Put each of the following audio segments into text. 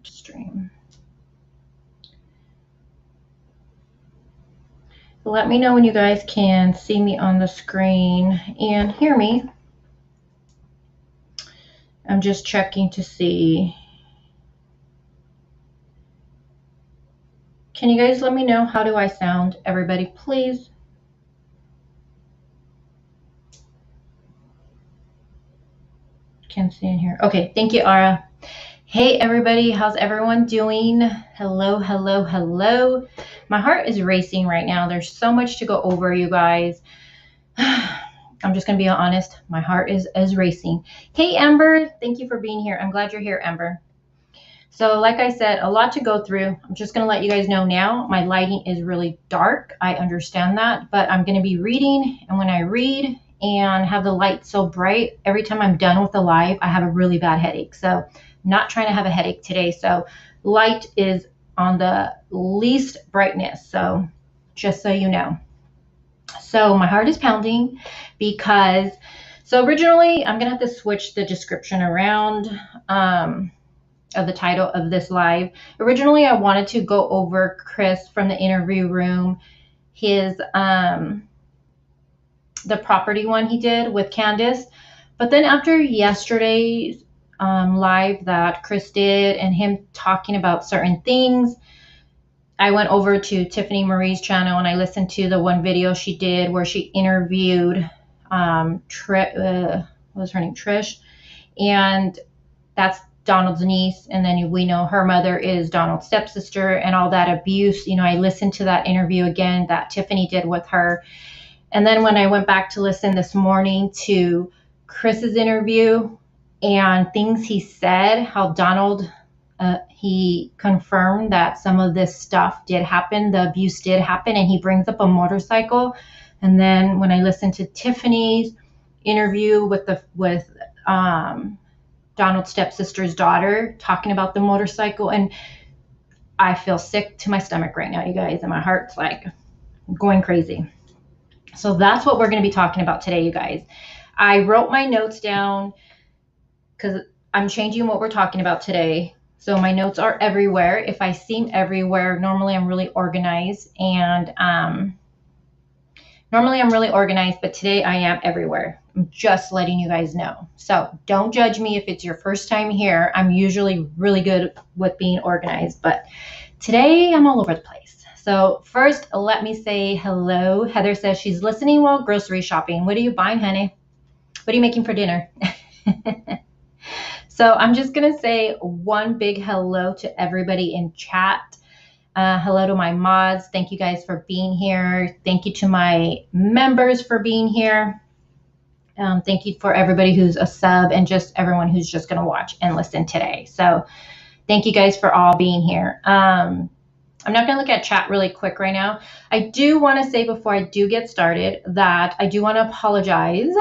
stream. Let me know when you guys can see me on the screen and hear me. I'm just checking to see. Can you guys let me know how do I sound, everybody, please? Can't see in here. Okay, thank you, Ara. Hey, everybody, how's everyone doing? Hello, hello, hello. My heart is racing right now. There's so much to go over, you guys. I'm just going to be honest. My heart is racing. Hey, Amber, thank you for being here. I'm glad you're here, Amber. So like I said, a lot to go through. I'm just going to let you guys know now. My lighting is really dark. I understand that, but I'm going to be reading. And when I read and have the light so bright, every time I'm done with the live, I have a really bad headache. So not trying to have a headache today. So light is on the least brightness. So just so you know. So my heart is pounding because, so originally I'm going to have to switch the description around of the title of this live. Originally I wanted to go over Chris from the interview room, his, the property one he did with Candace. But then after yesterday's live that Chris did and him talking about certain things, I went over to Tiffany Marie's channel and I listened to the one video she did where she interviewed what was her name, Trish, and that's Donald's niece, and then we know her mother is Donald's stepsister and all that abuse. You know, I listened to that interview again that Tiffany did with her. And then when I went back to listen this morning to Chris's interview and things he said, how Donald, he confirmed that some of this stuff did happen, the abuse did happen, and he brings up a motorcycle. And then when I listened to Tiffany's interview with Donald's stepsister's daughter talking about the motorcycle, and I feel sick to my stomach right now, you guys, and my heart's like going crazy. So that's what we're going to be talking about today, you guys. I wrote my notes down because I'm changing what we're talking about today. So my notes are everywhere. If I seem everywhere, normally I'm really organized, and normally I'm really organized, but today I am everywhere. I'm just letting you guys know. So don't judge me if it's your first time here. I'm usually really good with being organized, but today I'm all over the place. So first, let me say hello. Heather says she's listening while grocery shopping. What are you buying, honey? What are you making for dinner? So I'm just going to say one big hello to everybody in chat. Hello to my mods. Thank you guys for being here. Thank you to my members for being here. Thank you for everybody who's a sub and just everyone who's just going to watch and listen today. So thank you guys for all being here. I'm not going to look at chat really quick right now. I do want to say before I do get started that I do want to apologize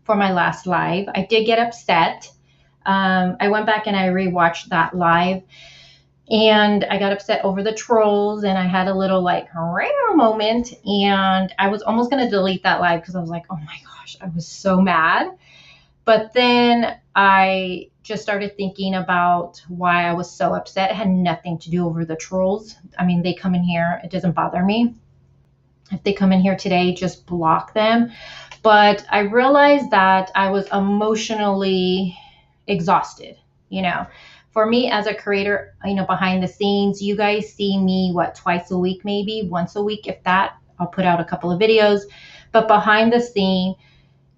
for my last live. I did get upset. I went back and I rewatched that live, and I got upset over the trolls, and I had a little like rare moment, and I was almost going to delete that live because I was like, oh my gosh, I was so mad. But then I just started thinking about why I was so upset. It had nothing to do over the trolls. I mean, they come in here, it doesn't bother me. If they come in here today, just block them. But I realized that I was emotionally exhausted, you know. For me as a creator, you know, behind the scenes, you guys see me, what, twice a week, maybe once a week, if that. I'll put out a couple of videos. But behind the scene,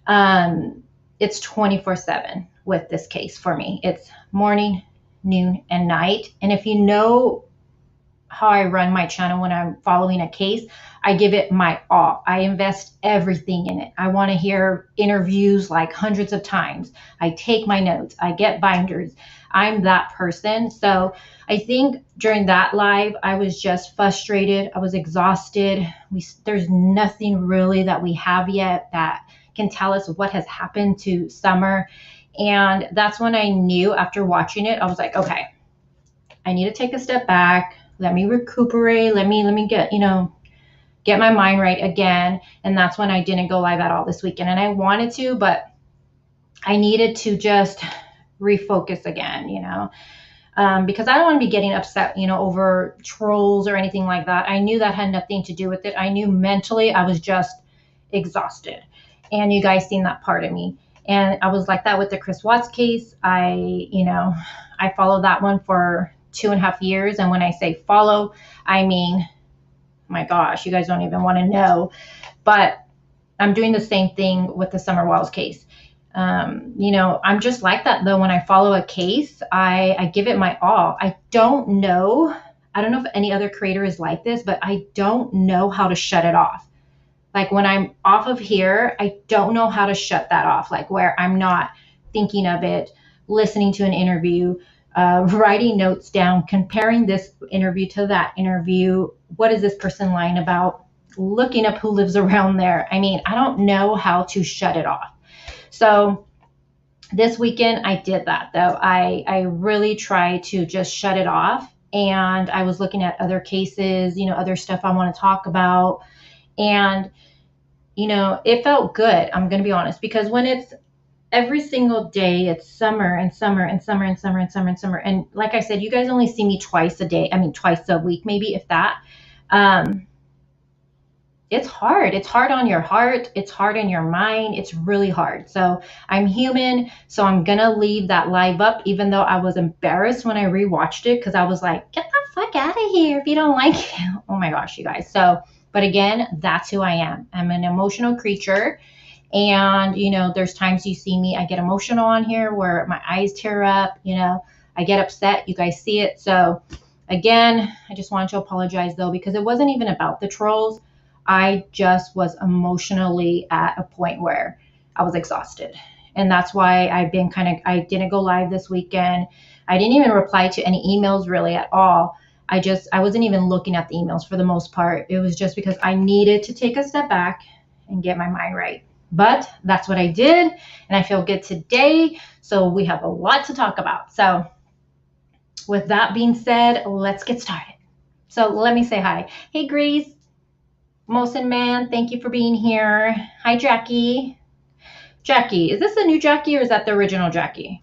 it's 24/7 with this case for me. It's morning, noon, and night. And if you know how I run my channel when I'm following a case, I give it my all. I invest everything in it. I want to hear interviews like hundreds of times. I take my notes. I get binders. I'm that person. So I think during that live, I was just frustrated. I was exhausted. There's nothing really that we have yet that can tell us what has happened to Summer. And that's when I knew after watching it, I was like, okay, I need to take a step back. Let me recuperate. Let me get, get my mind right again. And that's when I didn't go live at all this weekend. And I wanted to, but I needed to just refocus again, because I don't want to be getting upset, over trolls or anything like that. I knew that had nothing to do with it. I knew mentally I was just exhausted. And you guys seen that part of me. And I was like that with the Chris Watts case. I followed that one for 2.5 years. And when I say follow, I mean, my gosh, you guys don't even want to know. But I'm doing the same thing with the Summer Walls case. I'm just like that though. When I follow a case, I give it my all. I don't know if any other creator is like this, but I don't know how to shut it off. Like when I'm off of here, I don't know how to shut that off. Like where I'm not thinking of it, listening to an interview, writing notes down, comparing this interview to that interview. What is this person lying about? Looking up who lives around there. I mean, I don't know how to shut it off. So this weekend I did that though. I really tried to just shut it off. And I was looking at other cases, other stuff I want to talk about. And, it felt good. I'm going to be honest, because when it's every single day, it's summer and summer and summer and summer and summer and summer. And like I said, you guys only see me twice a week, maybe, if that. It's hard. It's hard on your heart. It's hard in your mind. It's really hard. So I'm human. So I'm going to leave that live up, even though I was embarrassed when I rewatched it, because I was like, get the fuck out of here if you don't like it. Oh my gosh, you guys. So, but again, that's who I am. I'm an emotional creature. And, there's times you see me, I get emotional on here where my eyes tear up, I get upset. You guys see it. So again, I just wanted to apologize though, because it wasn't even about the trolls. I just was emotionally at a point where I was exhausted. And that's why I didn't go live this weekend. I didn't even reply to any emails really at all. I wasn't even looking at the emails for the most part. It was just because I needed to take a step back and get my mind right. But that's what I did. And I feel good today. So we have a lot to talk about. So with that being said, let's get started. So let me say hi. Hey, Grace. Mosin Man, thank you for being here. Hi, Jackie. Jackie, is this a new Jackie or is that the original Jackie?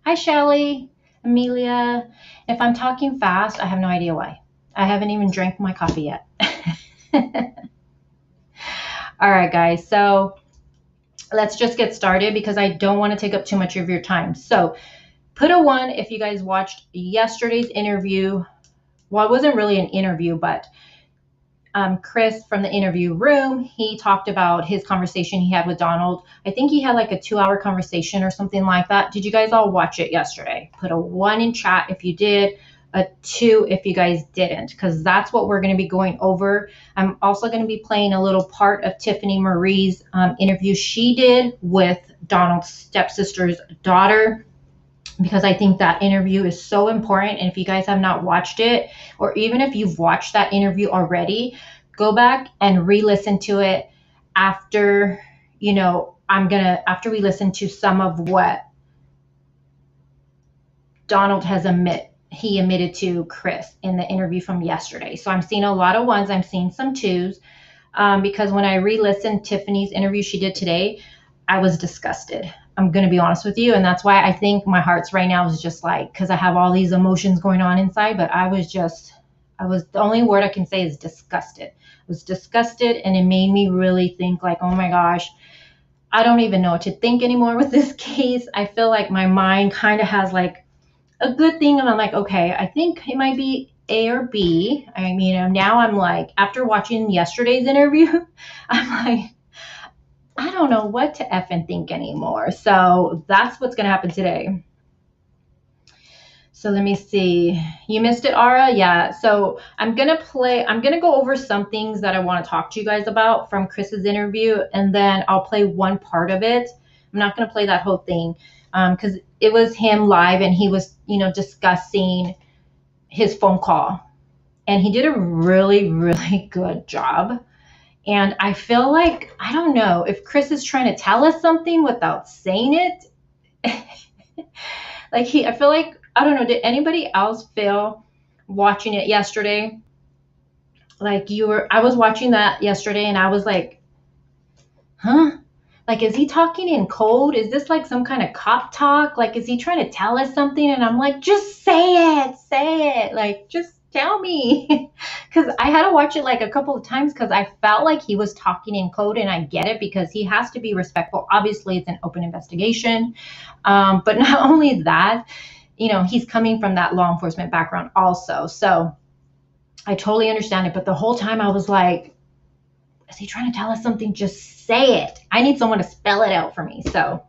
Hi, Shelly, Amelia. If I'm talking fast, I have no idea why. I haven't even drank my coffee yet. All right, guys. So let's just get started because I don't want to take up too much of your time. So put a 1 if you guys watched yesterday's interview. Well, it wasn't really an interview, but Chris from the interview room, he talked about his conversation he had with Donald. I think he had like a 2-hour conversation or something like that. Did you guys all watch it yesterday? Put a 1 in chat if you did, a 2 if you guys didn't, because that's what we're going to be going over. I'm also going to be playing a little part of Tiffany Marie's interview she did with Donald's stepsister's daughter, because I think that interview is so important. And if you guys have not watched it, or even if you've watched that interview already, go back and re-listen to it after, after we listen to some of what Donald has admitted to Chris in the interview from yesterday. So I'm seeing a lot of 1s. I'm seeing some 2s, because when I re-listened Tiffany's interview she did today, I was disgusted. I'm going to be honest with you. And that's why I think my heart's right now is just like, because I have all these emotions going on inside, but the only word I can say is disgusted. I was disgusted, and it made me really think like, oh my gosh, I don't even know what to think anymore with this case. I feel like my mind kind of has like a good thing, and I'm like, okay, I think it might be A or B. I mean, now I'm like, after watching yesterday's interview, I'm like, I don't know what to effing think anymore. So that's what's going to happen today. So let me see. You missed it, Ara? Yeah. So I'm going to go over some things that I want to talk to you guys about from Chris's interview, and then I'll play one part of it. I'm not going to play that whole thing because it was him live, and he was, discussing his phone call, and he did a really, really good job. And I feel like, I don't know if Chris is trying to tell us something without saying it. I feel like, I don't know, did anybody else feel watching it yesterday? I was watching that yesterday and I was like, huh? Like, is he talking in code? Is this like some kind of cop talk? Like, is he trying to tell us something? And I'm like, just say it, say it. Like, just tell me. Because I had to watch it like a couple of times because I felt like he was talking in code, and I get it because he has to be respectful. Obviously, it's an open investigation. But not only that, he's coming from that law enforcement background also. So I totally understand it. But the whole time I was like, is he trying to tell us something? Just say it. I need someone to spell it out for me. So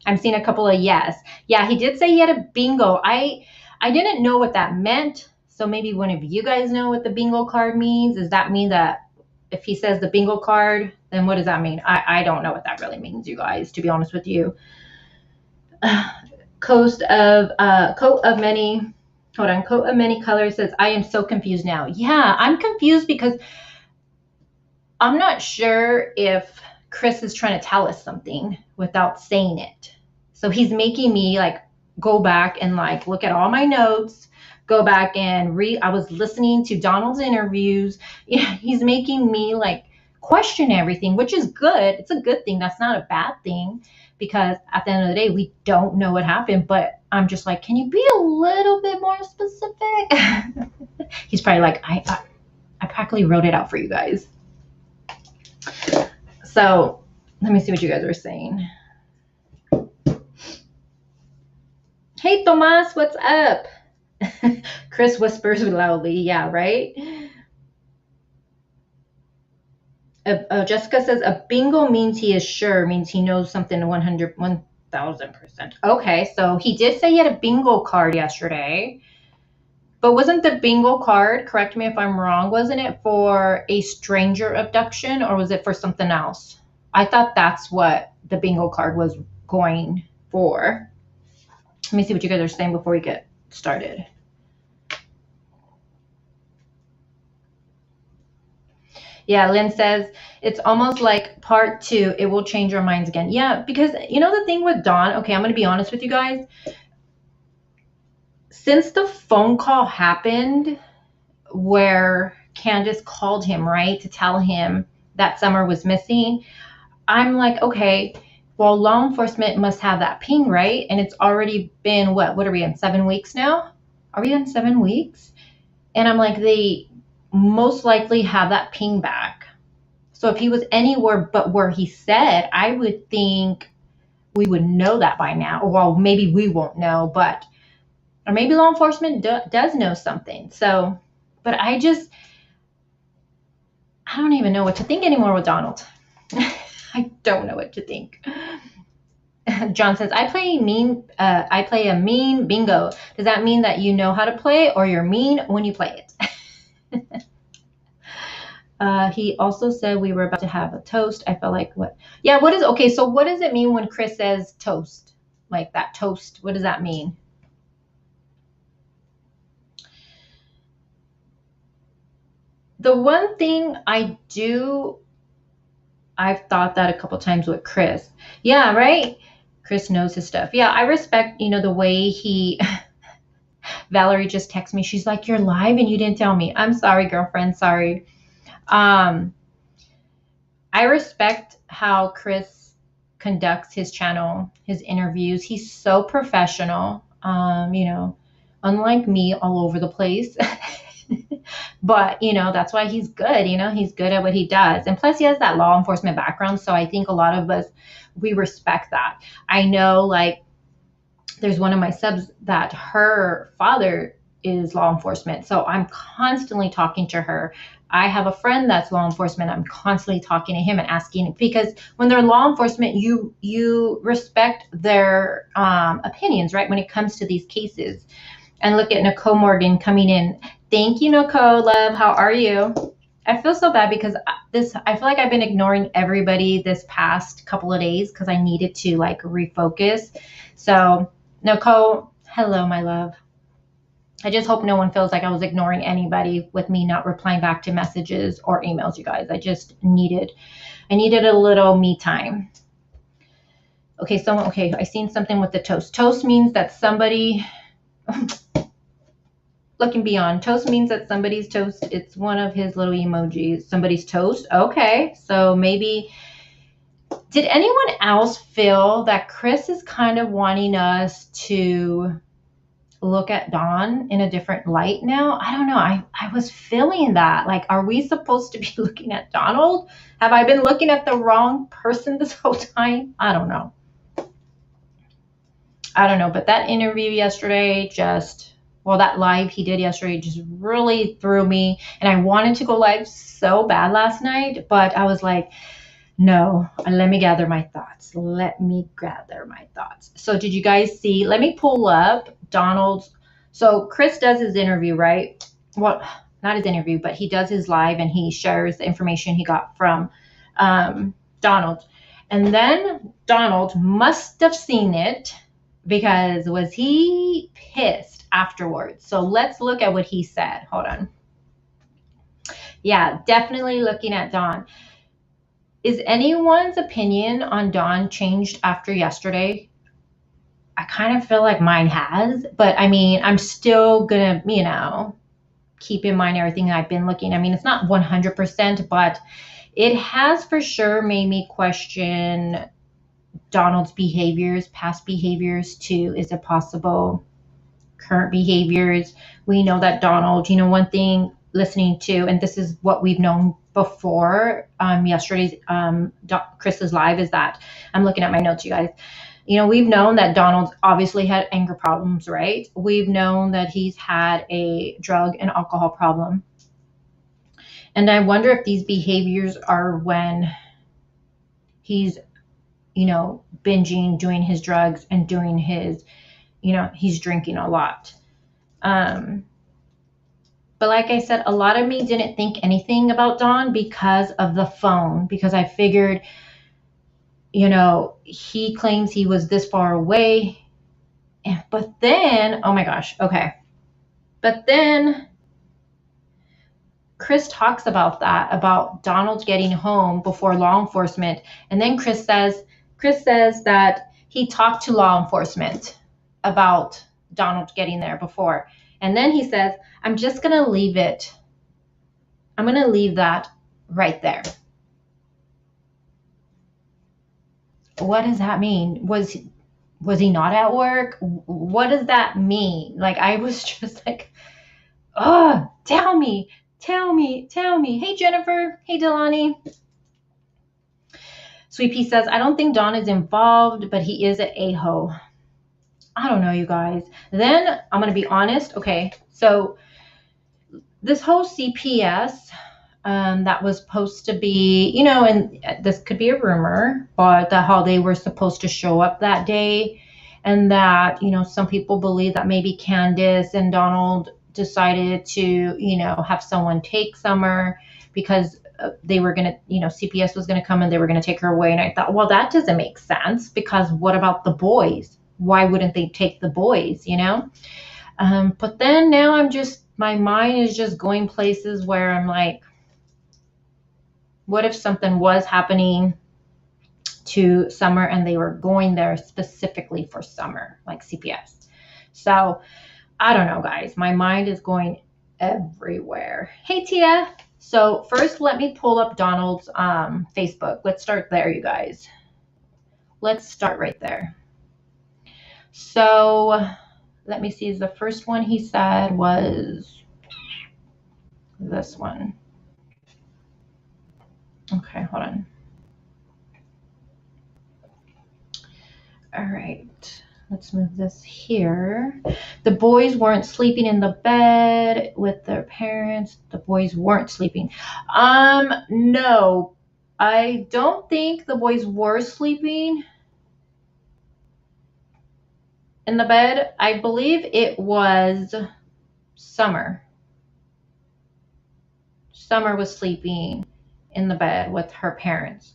I'm seeing a couple of yes. Yeah, he did say he had a bingo. I didn't know what that meant. So maybe one of you guys know what the bingo card means. Does that mean that if he says the bingo card, then what does that mean? I don't know what that really means, you guys, to be honest with you. Coat of many colors says, I am so confused now. Yeah, I'm confused because I'm not sure if Chris is trying to tell us something without saying it. So he's making me like go back and like look at all my notes, go back and read. I was listening to Donald's interviews. Yeah, he's making me like question everything, which is good. It's a good thing. That's not a bad thing because at the end of the day, we don't know what happened. But I'm just like, can you be a little bit more specific? He's probably like, I practically wrote it out for you guys. So let me see what you guys are saying. Hey, Tomas, what's up? Chris whispers loudly. Yeah, right? Jessica says a bingo means he is sure, means he knows something 1,000%. Okay, so he did say he had a bingo card yesterday. But wasn't the bingo card, correct me if I'm wrong, wasn't it for a stranger abduction or was it for something else? I thought that's what the bingo card was going for. Let me see what you guys are saying before we get started. Yeah, Lynn says, it's almost like part 2, it will change our minds again. Yeah, because the thing with Dawn, okay, I'm going to be honest with you guys. Since the phone call happened where Candace called him, right, to tell him that Summer was missing, I'm like, okay, well, law enforcement must have that ping, right? And it's already been, what are we in, 7 weeks now? Are we in 7 weeks? And I'm like, they most likely have that ping back. So if he was anywhere but where he said, I would think we would know that by now. Well, maybe we won't know, or maybe law enforcement does know something. So, but I don't even know what to think anymore with Donald. I don't know what to think. John says, I play a mean bingo. Does that mean that you know how to play or you're mean when you play it? He also said we were about to have a toast. I felt like what? Yeah, okay, so what does it mean when Chris says toast? Like that toast, what does that mean? The one thing I've thought that a couple times with Chris. Yeah, right? Chris knows his stuff. Yeah, I respect, the way he... Valerie just texted me. She's like, you're live and you didn't tell me. I'm sorry, girlfriend. Sorry. I respect how Chris conducts his channel, his interviews. He's so professional, unlike me all over the place. But, that's why he's good. He's good at what he does. And plus he has that law enforcement background. So I think a lot of us, we respect that. I know, like, there's one of my subs that her father is law enforcement. So I'm constantly talking to her. I have a friend that's law enforcement. I'm constantly talking to him and asking, because when they're law enforcement, you respect their opinions, right? When it comes to these cases. And look at Nicole Morgan coming in. Thank you, Nicole, love. How are you? I feel so bad because I feel like I've been ignoring everybody this past couple of days because I needed to like refocus. So Nicole, hello, my love. I just hope no one feels like I was ignoring anybody with me not replying back to messages or emails, you guys. I needed a little me time. Okay, I seen something with the toast. Toast means that somebody, looking beyond, toast means that somebody's toast. It's one of his little emojis. Somebody's toast. Okay, so maybe, Did anyone else feel that Chris is kind of wanting us to look at Dawn in a different light now? I don't know. I was feeling that. Like, are we supposed to be looking at Donald? Have I been looking at the wrong person this whole time? I don't know. But that interview yesterday that live he did yesterday just really threw me. And I wanted to go live so bad last night, but I was like, no, let me gather my thoughts. So did you guys see? Let me pull up Donald's. So Chris does his interview, right? Well, not his interview, but he does his live and he shares the information he got from Donald. And then Donald must have seen it, because was he pissed afterwards? So let's look at what he said. Hold on. Yeah, definitely looking at Dawn. Is anyone's opinion on Dawn changed after yesterday? I kind of feel like mine has, but I mean, I'm still gonna, keep in mind everything I've been looking. I mean, it's not 100%, but it has for sure made me question Donald's behaviors, past behaviors too. Is it possible current behaviors? We know that Donald, one thing listening to, and this is what we've known before yesterday's Chris's live, is that I'm looking at my notes, you guys. We've known that Donald's obviously had anger problems, right? We've known that he's had a drug and alcohol problem. And I wonder if these behaviors are when he's, binging, doing his drugs and doing his, he's drinking a lot. But like I said, a lot of me didn't think anything about Dawn because of the phone, because I figured, he claims he was this far away. But then, oh my gosh, okay. But then Chris talks about that, about Donald getting home before law enforcement. And then Chris says that he talked to law enforcement about Donald getting there before. And then he says, I'm just going to leave it. I'm going to leave that right there. What does that mean? Was he not at work? What does that mean? Like, I was just like, oh, tell me. Hey, Jennifer. Hey, Delani. Sweet Pea says, I don't think Don is involved, but he is an a-hole. I don't know, you guys. Then I'm going to be honest. Okay, so this whole CPS that was supposed to be, and this could be a rumor, but how they were supposed to show up that day, and that, some people believe that maybe Candace and Donald decided to, have someone take Summer because they were going to, CPS was going to come and they were going to take her away. And I thought, well, that doesn't make sense, because what about the boys? Why wouldn't they take the boys, But then now my mind is just going places where I'm like, what if something was happening to Summer and they were going there specifically for Summer, like CPS? So I don't know, guys. My mind is going everywhere. Hey, Tia. So first, let me pull up Donald's Facebook. Let's start there, you guys. Let's start right there. So let me see. The first one he said was this one. Okay, hold on. All right. Let's move this here. The boys weren't sleeping in the bed with their parents. The boys weren't sleeping. No, I don't think the boys were sleeping in the bed. I believe it was Summer. Summer was sleeping in the bed with her parents.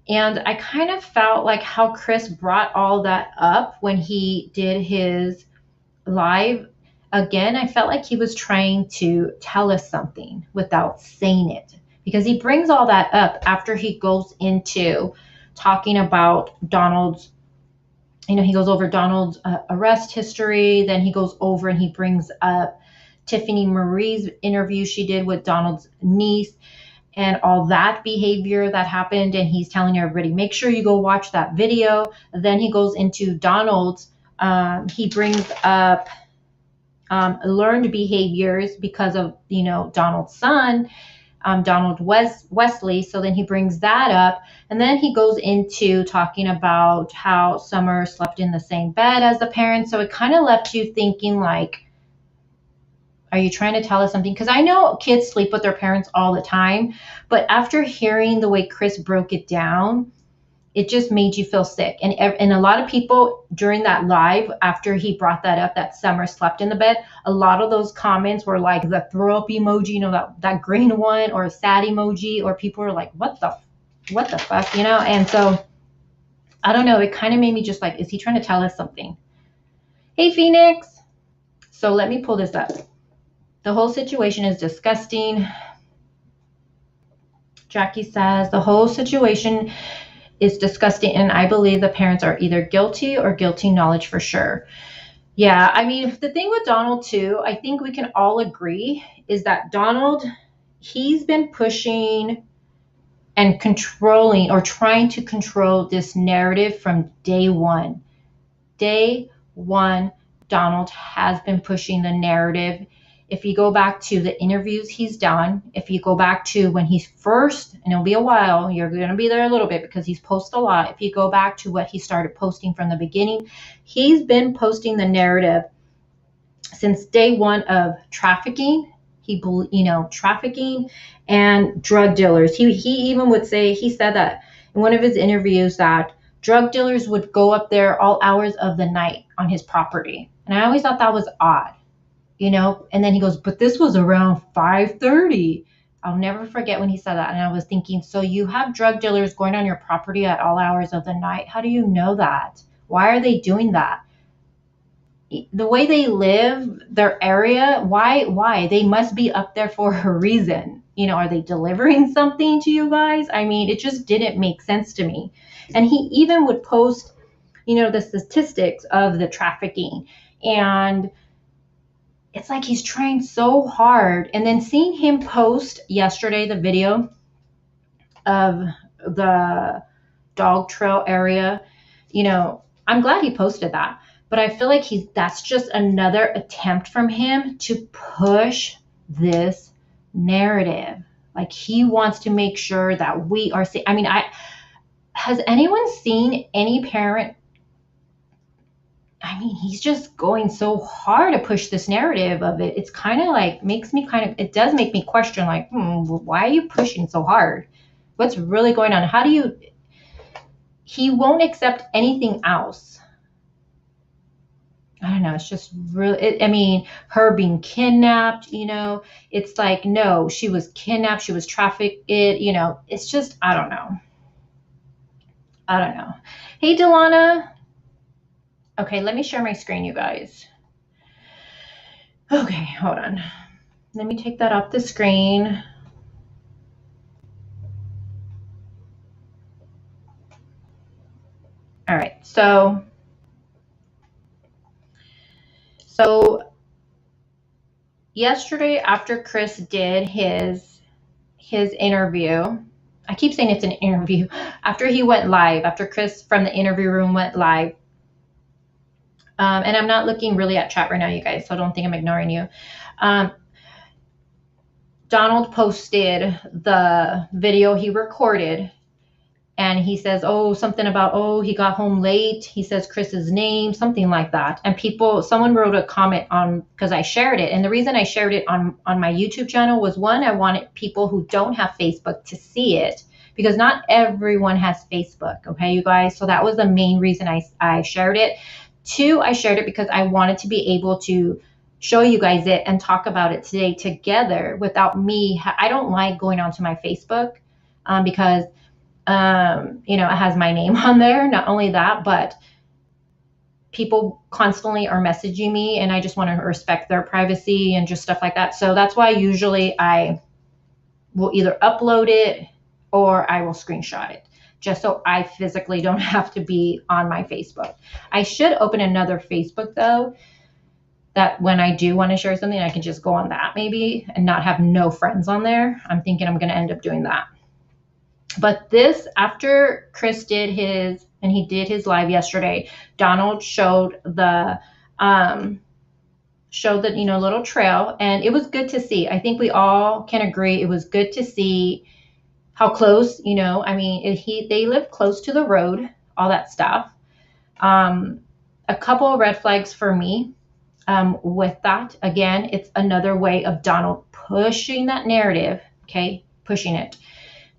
And I kind of felt like how Chris brought all that up when he did his live. Again, I felt like he was trying to tell us something without saying it, because he brings all that up after he goes into talking about Donald's, he goes over Donald's arrest history. Then he goes over and he brings up Tiffany Marie's interview she did with Donald's niece. and all that behavior that happened. And he's telling everybody, make sure you go watch that video. Then he goes into Donald's. He brings up learned behaviors because of, Donald's son, Donald Wesley. So then he brings that up. And then he goes into talking about how Summer slept in the same bed as the parents. So it kind of left you thinking like, are you trying to tell us something? Because I know kids sleep with their parents all the time, but after hearing the way Chris broke it down, it just made you feel sick. And a lot of people during that live, after he brought that up, that Summer slept in the bed, a lot of those comments were like the throw up emoji, that green one, or a sad emoji, or people were like, what the fuck, And so I don't know. It kind of made me just like, is he trying to tell us something? Hey, Phoenix. So let me pull this up. The whole situation is disgusting. Jackie says the whole situation is disgusting, and I believe the parents are either guilty or guilty knowledge for sure. Yeah, I mean, the thing with Donald too, I think we can all agree, is that Donald, he's been pushing and controlling, or trying to control, this narrative from day one. Day one, Donald has been pushing the narrative. If you go back to the interviews he's done, if you go back to when he's first, and it'll be a while, you're going to be there a little bit because he's posted a lot. If you go back to what he started posting from the beginning, he's been posting the narrative since day one of trafficking. Trafficking and drug dealers. He even would say, he said that in one of his interviews, that drug dealers would go up there all hours of the night on his property. And I always thought that was odd, and then he goes, but this was around 5:30. I'll never forget when he said that. And I was thinking, so you have drug dealers going on your property at all hours of the night. How do you know that? Why are they doing that? The way they live, their area, why? They must be up there for a reason. Are they delivering something to you guys? I mean, it just didn't make sense to me. And he even would post, the statistics of the trafficking. And it's like he's trying so hard. And then seeing him post yesterday the video of the dog trail area, I'm glad he posted that. But I feel like that's just another attempt from him to push this narrative. Like, he wants to make sure that we are safe. I mean, has anyone seen any parent? I mean, he's just going so hard to push this narrative of it. It's kind of like, it does make me question, like, why are you pushing so hard? What's really going on? He won't accept anything else. I don't know. It's just really, her being kidnapped, it's like, no, she was kidnapped. She was trafficked. It's just, I don't know. Hey, Delana. Okay, let me share my screen, you guys. Okay, hold on. Let me take that off the screen. All right, so yesterday, after Chris did his interview, I keep saying it's an interview, after he went live, after Chris from the interview room went live, and I'm not looking really at chat right now, you guys, so don't think I'm ignoring you. Donald posted the video he recorded, and he says, something about, he got home late. He says Chris's name, something like that. And someone wrote a comment because I shared it. And the reason I shared it on my YouTube channel was, one, I wanted people who don't have Facebook to see it, because not everyone has Facebook. Okay, you guys. So that was the main reason I shared it. Two, I shared it because I wanted to be able to show you guys it and talk about it today together without me. I don't like going onto my Facebook because it has my name on there. Not only that, but people constantly are messaging me, and I just want to respect their privacy and just stuff like that. So that's why usually I will either upload it or I will screenshot it, just so I physically don't have to be on my Facebook. I should open another Facebook though, that when I do want to share something, I can just go on that maybe and not have no friends on there. I'm thinking I'm going to end up doing that. But this, after Chris did his, and he did his live yesterday, Donald showed the, little trail, and it was good to see. I think we all can agree it was good to see how close, I mean, they live close to the road, all that stuff. A couple of red flags for me with that. Again, it's another way of Donald pushing that narrative, okay, pushing it.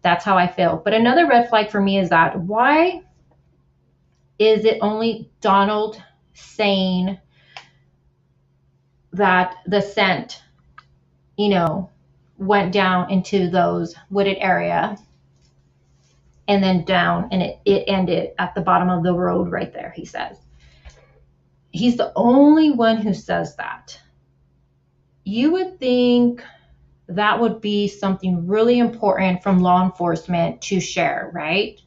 That's how I feel. But another red flag for me is that why is it only Donald saying that the scent, went down into those wooded area and then down, and it ended at the bottom of the road right there, he says. He's the only one who says that. You would think that would be something really important from law enforcement to share, right?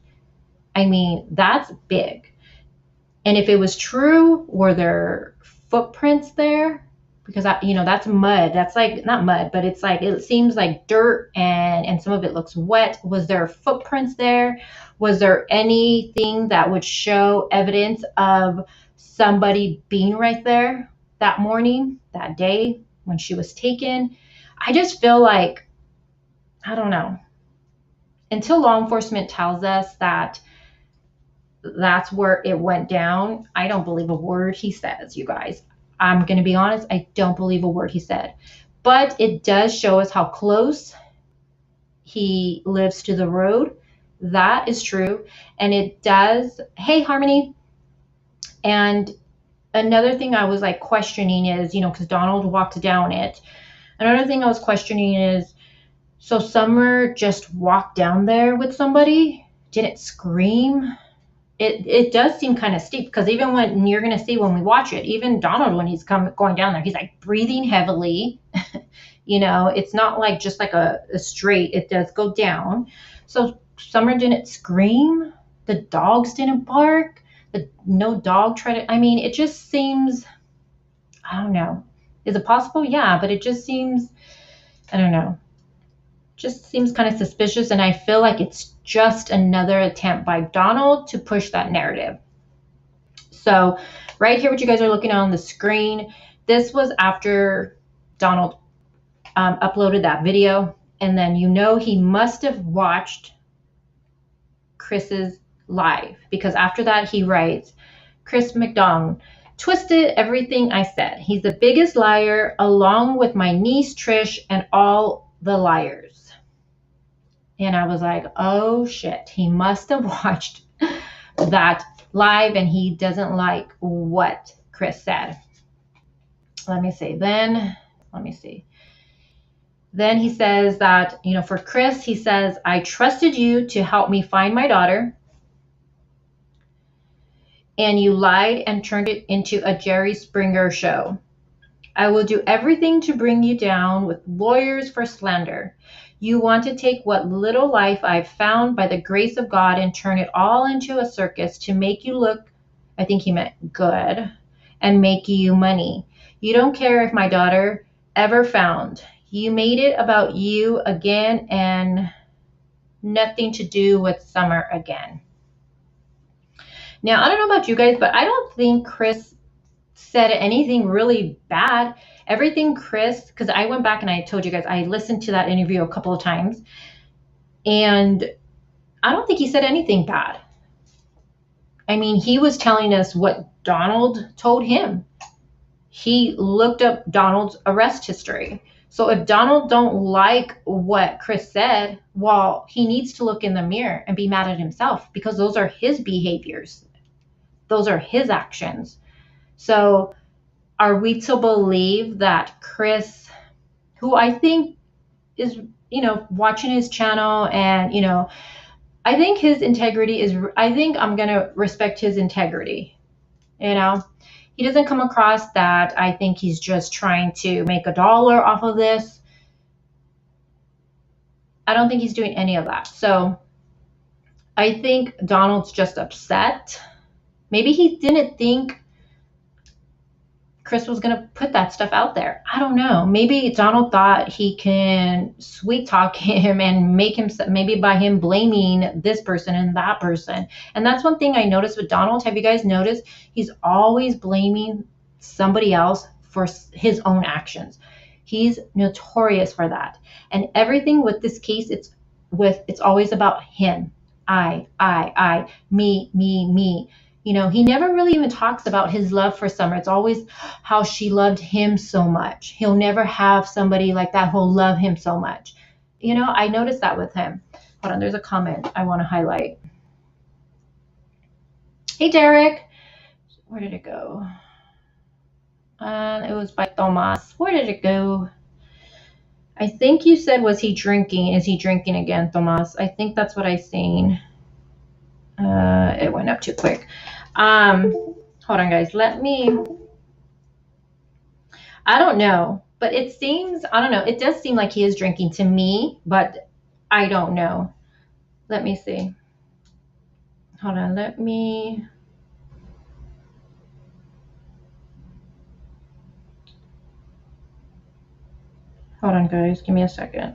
I mean, that's big. And if it was true, were there footprints there? Because that's mud. That's like, not mud, but it's like, it seems like dirt, and some of it looks wet. Was there footprints there? Was there anything that would show evidence of somebody being right there that morning, that day when she was taken? I just feel like, I don't know, until law enforcement tells us that that's where it went down, I don't believe a word he says, you guys. I'm going to be honest, I don't believe a word he said. But it does show us how close he lives to the road. That is true. And it does, hey, Harmony. And another thing I was like questioning is, because Donald walked down it. Another thing I was questioning is, so Summer just walked down there with somebody? Didn't scream? It does seem kind of steep, because even when you're going to see when we watch it, even Donald, when he's going down there, he's like breathing heavily. It's not like just like a straight, it does go down. So Summer didn't scream. The dogs didn't bark. No dog tried to, I mean, it just seems, I don't know. Is it possible? Yeah, but it just seems, I don't know. Just seems kind of suspicious, and I feel like it's just another attempt by Donald to push that narrative. So right here, what you guys are looking at on the screen, this was after Donald uploaded that video, and then he must have watched Chris's live, because after that he writes, Chris McDonald twisted everything I said. He's the biggest liar, along with my niece Trish and all the liars. And I was like, oh shit, he must have watched that live, and he doesn't like what Chris said. Let me see. Then he says that, for Chris, he says, I trusted you to help me find my daughter, and you lied and turned it into a Jerry Springer show. I will do everything to bring you down with lawyers for slander. You want to take what little life I've found by the grace of God and turn it all into a circus to make you look, I think he meant good, and make you money. You don't care if my daughter ever found. You made it about you again, and nothing to do with Summer again. Now, I don't know about you guys, but I don't think Chris said anything really bad. Everything Chris, because I went back and I told you guys, I listened to that interview a couple of times, and I don't think he said anything bad. I mean, he was telling us what Donald told him. He looked up Donald's arrest history. So if Donald don't like what Chris said, well, he needs to look in the mirror and be mad at himself, because those are his behaviors. Those are his actions. So are we to believe that Chris, who I think is, watching his channel, and, I think his integrity is, I think I'm going to respect his integrity. He doesn't come across that I think he's just trying to make $1 off of this. I don't think he's doing any of that. So I think Donald's just upset. Maybe he didn't think Chris was going to put that stuff out there. I don't know. Maybe Donald thought he can sweet talk him and make him, maybe by him blaming this person and that person. And that's one thing I noticed with Donald. Have you guys noticed? He's always blaming somebody else for his own actions. He's notorious for that. And everything with this case, it's always about him. I, me. You know, he never really even talks about his love for Summer. It's always how she loved him so much. He'll never have somebody like that who'll love him so much. You know, I noticed that with him. Hold on, there's a comment I want to highlight. Hey, Derek. Where did it go? It was by Tomas. Where did it go? I think you said, was he drinking? Is he drinking again, Tomas? I think that's what I seen. It went up too quick. Hold on, guys. I don't know, but it seems, I don't know. It does seem like he is drinking to me, but I don't know. Let me see. Hold on. Hold on, guys. Give me a second.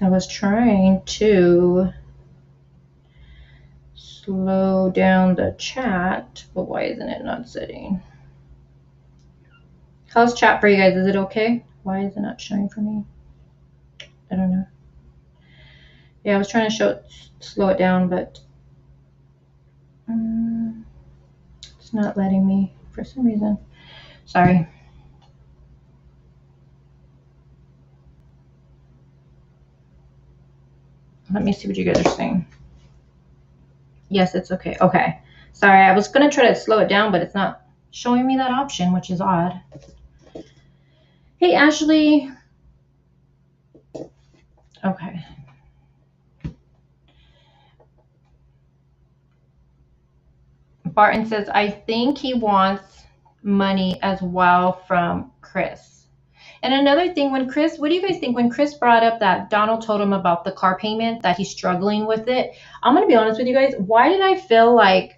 I was trying to slow down the chat, but why isn't it not sitting? How's chat for you guys? Is it okay? Why is it not showing for me? I don't know. Yeah, I was trying to slow it down, but it's not letting me for some reason. Sorry. Let me see what you guys are saying. Yes, it's okay. Okay. Sorry, I was going to try to slow it down, but it's not showing me that option, which is odd. Hey, Ashley. Okay. Barton says, I think he wants money as well from Chris. And another thing, what do you guys think? When Chris brought up that Donald told him about the car payment, that he's struggling with it, I'm going to be honest with you guys. Why did I feel like,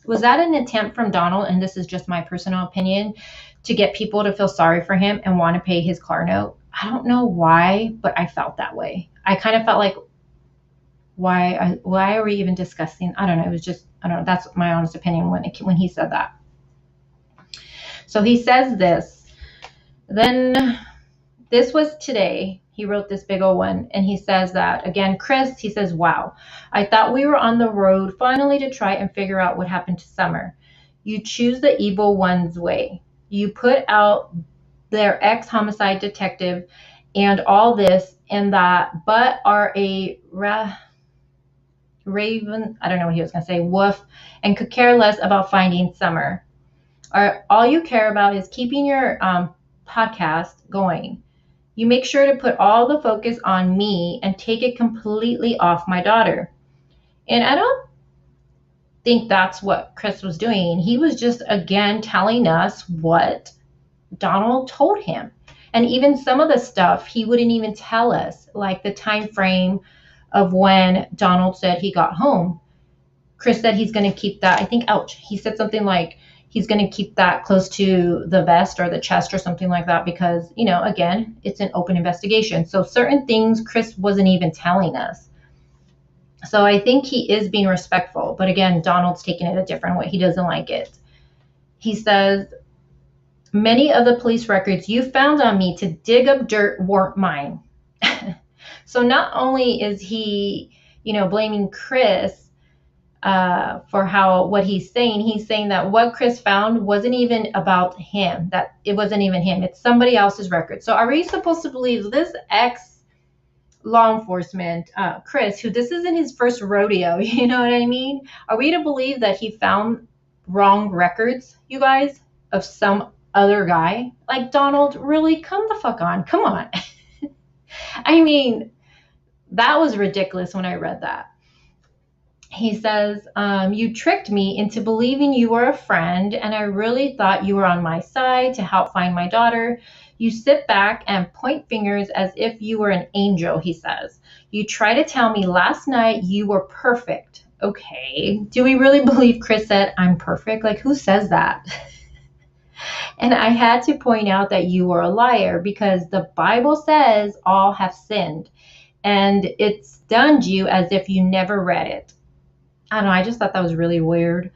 was that an attempt from Donald, and this is just my personal opinion, to get people to feel sorry for him and want to pay his car note? I don't know why, but I felt that way. I kind of felt like, why are we even discussing? I don't know. It was just, I don't know. That's my honest opinion when he said that. So he says this. Then this was today. He wrote this big old one, and he says that again, Chris, he says, wow, I thought we were on the road finally to try and figure out what happened to Summer. You choose the evil one's way. You put out their ex-homicide detective and all this and that, but are a raven, I don't know what he was going to say, wolf, and could care less about finding Summer. All you care about is keeping your podcast going. You make sure to put all the focus on me and take it completely off my daughter. And I don't think that's what Chris was doing. He was just, again, telling us what Donald told him. And even some of the stuff he wouldn't even tell us, like the time frame of when Donald said he got home. Chris said he's going to keep that, I think, ouch, he said something like he's going to keep that close to the vest or the chest or something like that because, you know, again, it's an open investigation. So certain things Chris wasn't even telling us. So I think he is being respectful. But again, Donald's taking it a different way. He doesn't like it. He says, many of the police records you found on me to dig up dirt weren't mine. So not only is he, you know, blaming Chris for what he's saying that what Chris found wasn't even about him, that it wasn't even him, it's somebody else's record. So are we supposed to believe this ex-law enforcement, Chris, who this isn't his first rodeo, you know what I mean? Are we to believe that he found wrong records, you guys, of some other guy? Like, Donald, really? Come the fuck on. Come on. I mean, That was ridiculous when I read that. He says, you tricked me into believing you were a friend, and I really thought you were on my side to help find my daughter. You sit back and point fingers as if you were an angel, he says. You try to tell me last night you were perfect. Okay. Do we really believe Chris said, I'm perfect? Like, who says that? And I had to point out that you were a liar because the Bible says all have sinned, and it's stunned you as if you never read it. I don't know. I just thought that was really weird.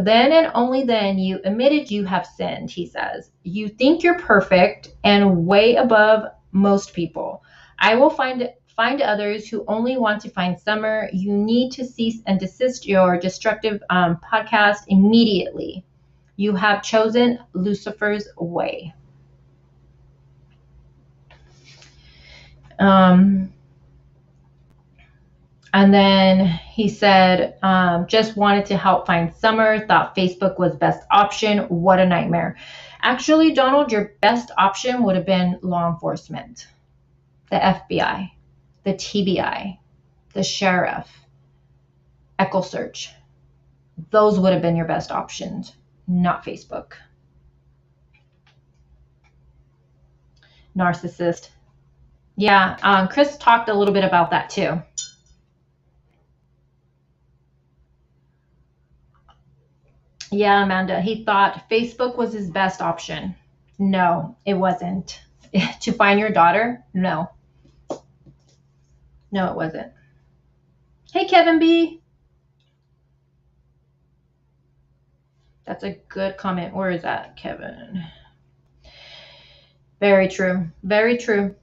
Then and only then you admitted you have sinned, he says. You think you're perfect and way above most people. I will find others who only want to find summer. You need to cease and desist your destructive podcast immediately. You have chosen Lucifer's way. Um, And then he said, just wanted to help find summer, thought Facebook was best option. What a nightmare. Actually, Donald, your best option would have been law enforcement, the FBI, the TBI, the sheriff, Echo Search. Those would have been your best options, not Facebook. Narcissist. Yeah, Chris talked a little bit about that too. Yeah, Amanda, he thought Facebook was his best option. No, it wasn't. To find your daughter? No. No, it wasn't. Hey, Kevin B. That's a good comment. Where is that, Kevin? Very true. Very true.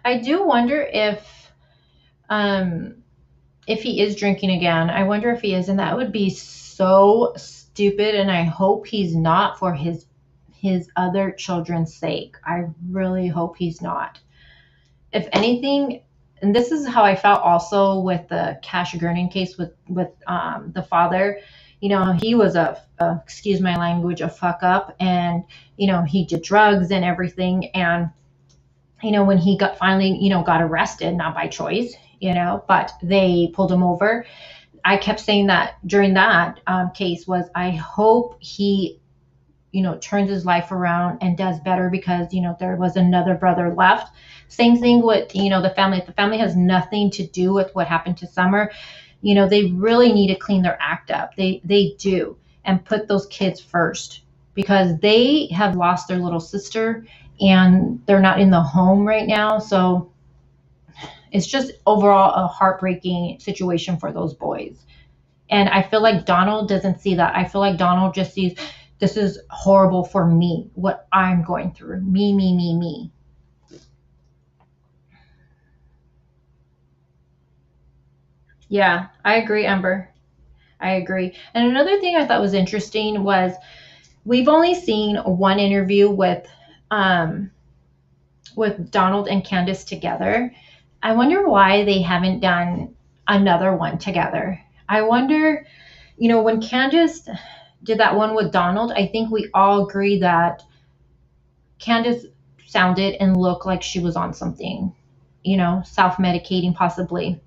I do wonder if he is drinking again. I wonder if he is, and that would be so stupid, and I hope he's not for his other children's sake. I really hope he's not. If anything, and this is how I felt also with the Cash Gurning case with the father. You know, he was excuse my language, a fuck up, and you know he did drugs and everything, and you know when he got finally got arrested, not by choice, but they pulled him over. I kept saying that during that case was I hope he turns his life around and does better because, there was another brother left. Same thing with, the family. If the family has nothing to do with what happened to Summer, they really need to clean their act up. They do, and put those kids first because they have lost their little sister and they're not in the home right now. So it's just overall a heartbreaking situation for those boys. And I feel like Donald doesn't see that. I feel like Donald just sees this is horrible for me, what I'm going through. Me, me, me, me. Yeah, I agree, Amber. I agree. And another thing I thought was interesting was we've only seen one interview with Donald and Candace together. I wonder why they haven't done another one together. I wonder, when Candace did that one with Donald, I think we all agree that Candace sounded and looked like she was on something, self medicating possibly.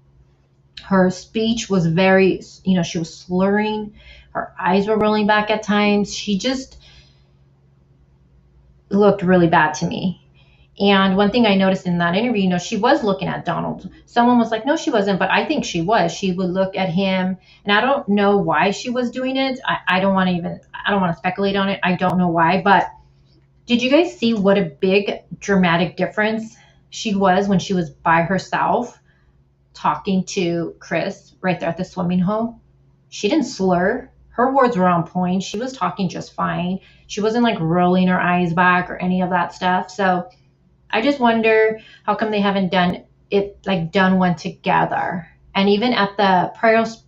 Her speech was very, she was slurring. Her eyes were rolling back at times. She just looked really bad to me. And one thing I noticed in that interview, she was looking at Donald. Someone was like, no, she wasn't, but I think she was. She would look at him, and I don't know why she was doing it. I don't want to speculate on it. I don't know why, but did you guys see what a big dramatic difference she was when she was by herself talking to Chris right there at the swimming hole? She didn't slur. Her words were on point. She was talking just fine. She wasn't like rolling her eyes back or any of that stuff. So I just wonder how come they haven't done one together. And even at the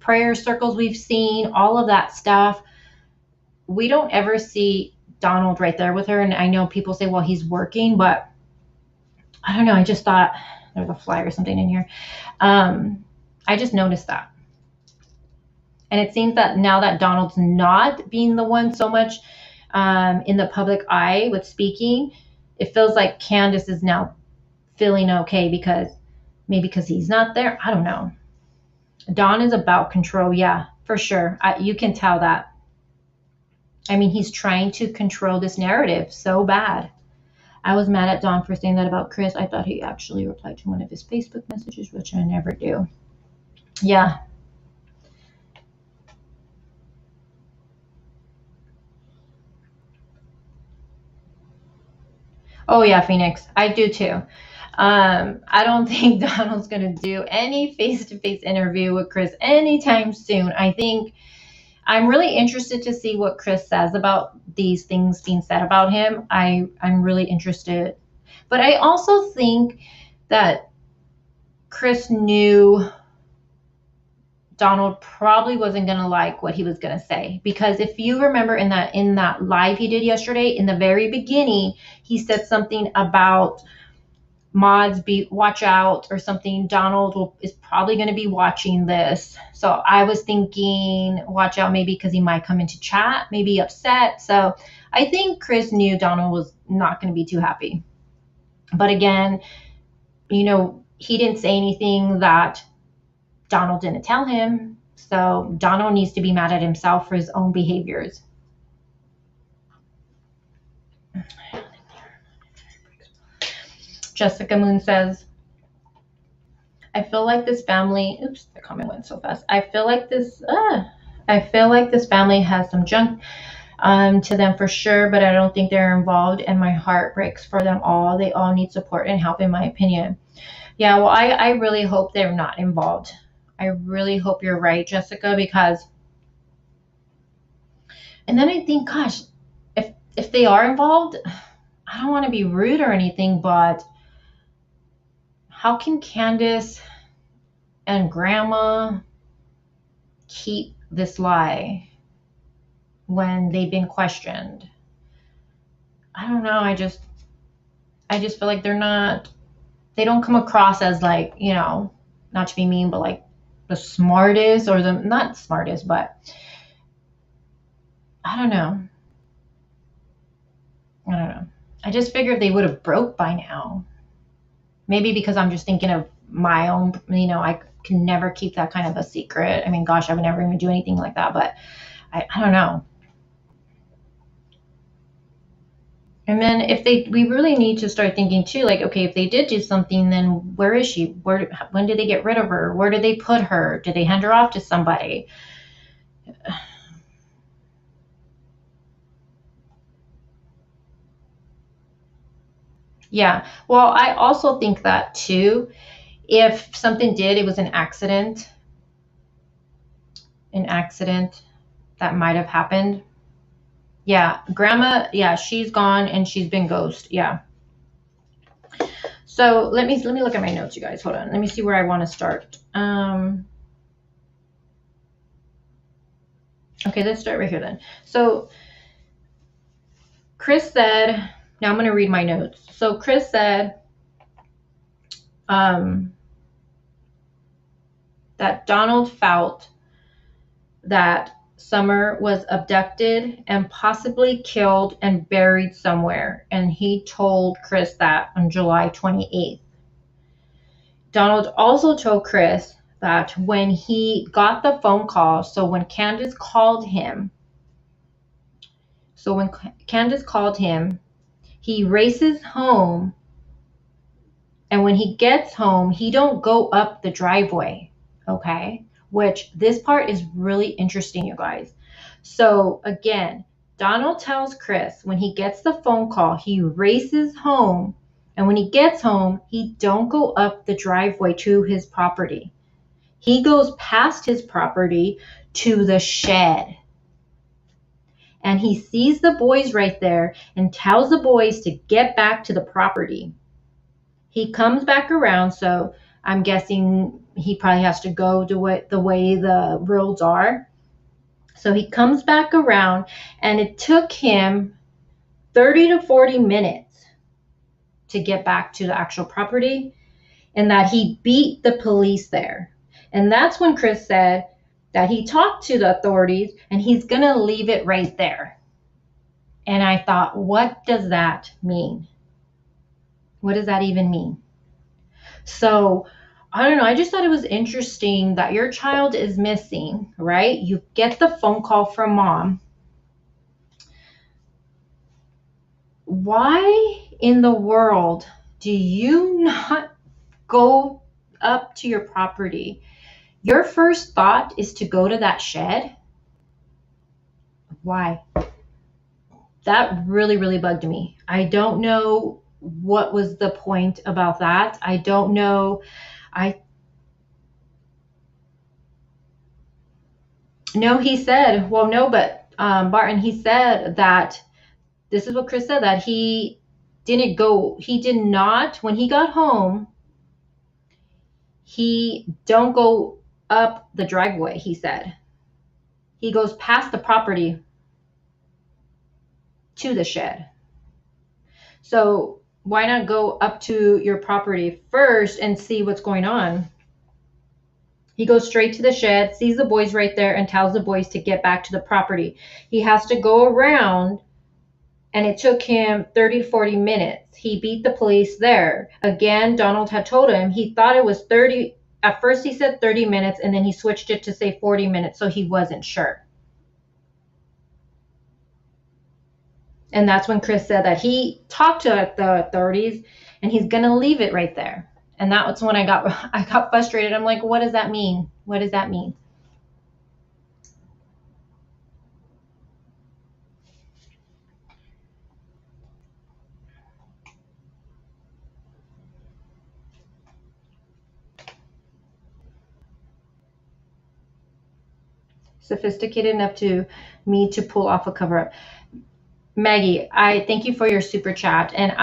prayer circles we've seen, all of that stuff, we don't ever see Donald right there with her. And I know people say, well, he's working, but I don't know. I just thought there's a fly or something in here. I just noticed that. And it seems that now that Donald's not being the one so much in the public eye with speaking, it feels like Candace is now feeling okay because maybe because he's not there. I don't know. Don is about control. Yeah, for sure. You can tell that. I mean, he's trying to control this narrative so bad. I was mad at Don for saying that about Chris. I thought he actually replied to one of his Facebook messages, which I never do. Yeah. Oh, yeah, Phoenix. I do too. I don't think Donald's going to do any face-to-face interview with Chris anytime soon. I think I'm really interested to see what Chris says about these things being said about him. I'm really interested. But I also think that Chris knew Donald probably wasn't going to like what he was going to say, because if you remember in that live he did yesterday, in the very beginning, he said something about mods watch out or something. Donald is probably going to be watching this. So I was thinking watch out, maybe because he might come into chat, maybe upset. So I think Chris knew Donald was not going to be too happy. But again, he didn't say anything that Donald didn't tell him. So Donald needs to be mad at himself for his own behaviors. Jessica Moon says, I feel like this family, oops, the comment went so fast. I feel like this family has some junk to them for sure, but I don't think they're involved, and my heart breaks for them all. They all need support and help, in my opinion. Yeah, well, I really hope they're not involved. I really hope you're right, Jessica, because, and then I think, gosh, if they are involved, I don't want to be rude or anything, but how can Candace and Grandma keep this lie when they've been questioned? I don't know. I just feel like they don't come across as like, not to be mean, but like the smartest, or the not smartest, but I don't know. I just figured they would have broke by now. Maybe because I'm just thinking of my own, I can never keep that kind of a secret. I mean, gosh, I would never even do anything like that, but I don't know. And then we really need to start thinking too, like, okay, if they did do something, then where is she? When did they get rid of her? Where did they put her? Did they hand her off to somebody? Yeah. Well, I also think that too. If something it was an accident that might have happened. Yeah. Grandma, yeah, she's gone and she's been ghost. Yeah. So let me look at my notes, you guys. Hold on. Let me see where I want to start. Okay, let's start right here then. So Chris said, now I'm going to read my notes. So Chris said that Donald felt that Summer was abducted and possibly killed and buried somewhere. And he told Chris that on July 28th. Donald also told Chris that when he got the phone call, so when Candace called him, he races home, and when he gets home, he don't go up the driveway, okay? Which this part is really interesting, you guys. So again, Donald tells Chris when he gets the phone call, he races home, and when he gets home, he don't go up the driveway to his property. He goes past his property to the shed. And he sees the boys right there and tells the boys to get back to the property. He comes back around, so I'm guessing he probably has to go the way the roads are. So he comes back around, and it took him 30 to 40 minutes to get back to the actual property, and that he beat the police there. And that's when Chris said that he talked to the authorities and he's going to leave it right there. And I thought, what does that mean? What does that even mean? So I don't know. I just thought it was interesting that your child is missing, right? You get the phone call from mom. Why in the world do you not go up to your property? Your first thought is to go to that shed. Why? That really, really bugged me. I don't know what was the point about that. I don't know. No, he said, well, no, but Barton, he said that this is what Chris said, that he did not, when he got home, he don't go up the driveway, he said. He goes past the property to the shed. So why not go up to your property first and see what's going on? He goes straight to the shed, sees the boys right there, and tells the boys to get back to the property. He has to go around, and it took him 30 to 40 minutes. He beat the police there. Again, Donald had told him he thought it was 30. At first, he said 30 minutes, and then he switched it to say 40 minutes, so he wasn't sure. And that's when Chris said that he talked to the authorities, and he's going to leave it right there. And that was when I got frustrated. I'm like, what does that mean? What does that mean? Sophisticated enough to me to pull off a cover up. Maggie, I thank you for your super chat, and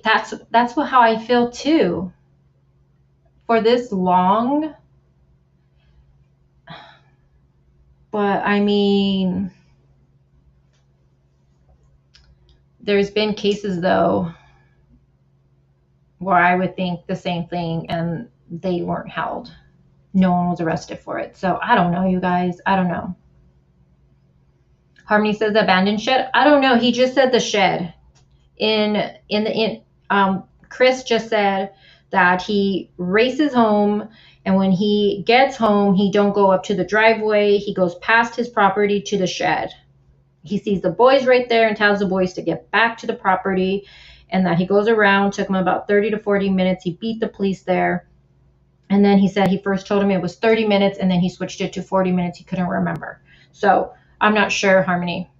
that's how I feel too. For this long, but I mean, there's been cases though where I would think the same thing and they weren't held. No one was arrested for it. So I don't know, you guys. I don't know. Harmony says abandoned shed. I don't know. He just said the shed. Chris just said that he races home, and when he gets home, he don't go up to the driveway. He goes past his property to the shed. He sees the boys right there and tells the boys to get back to the property, and that he goes around. Took him about 30 to 40 minutes. He beat the police there. And then he said he first told him it was 30 minutes, and then he switched it to 40 minutes. He couldn't remember. So I'm not sure, Harmony.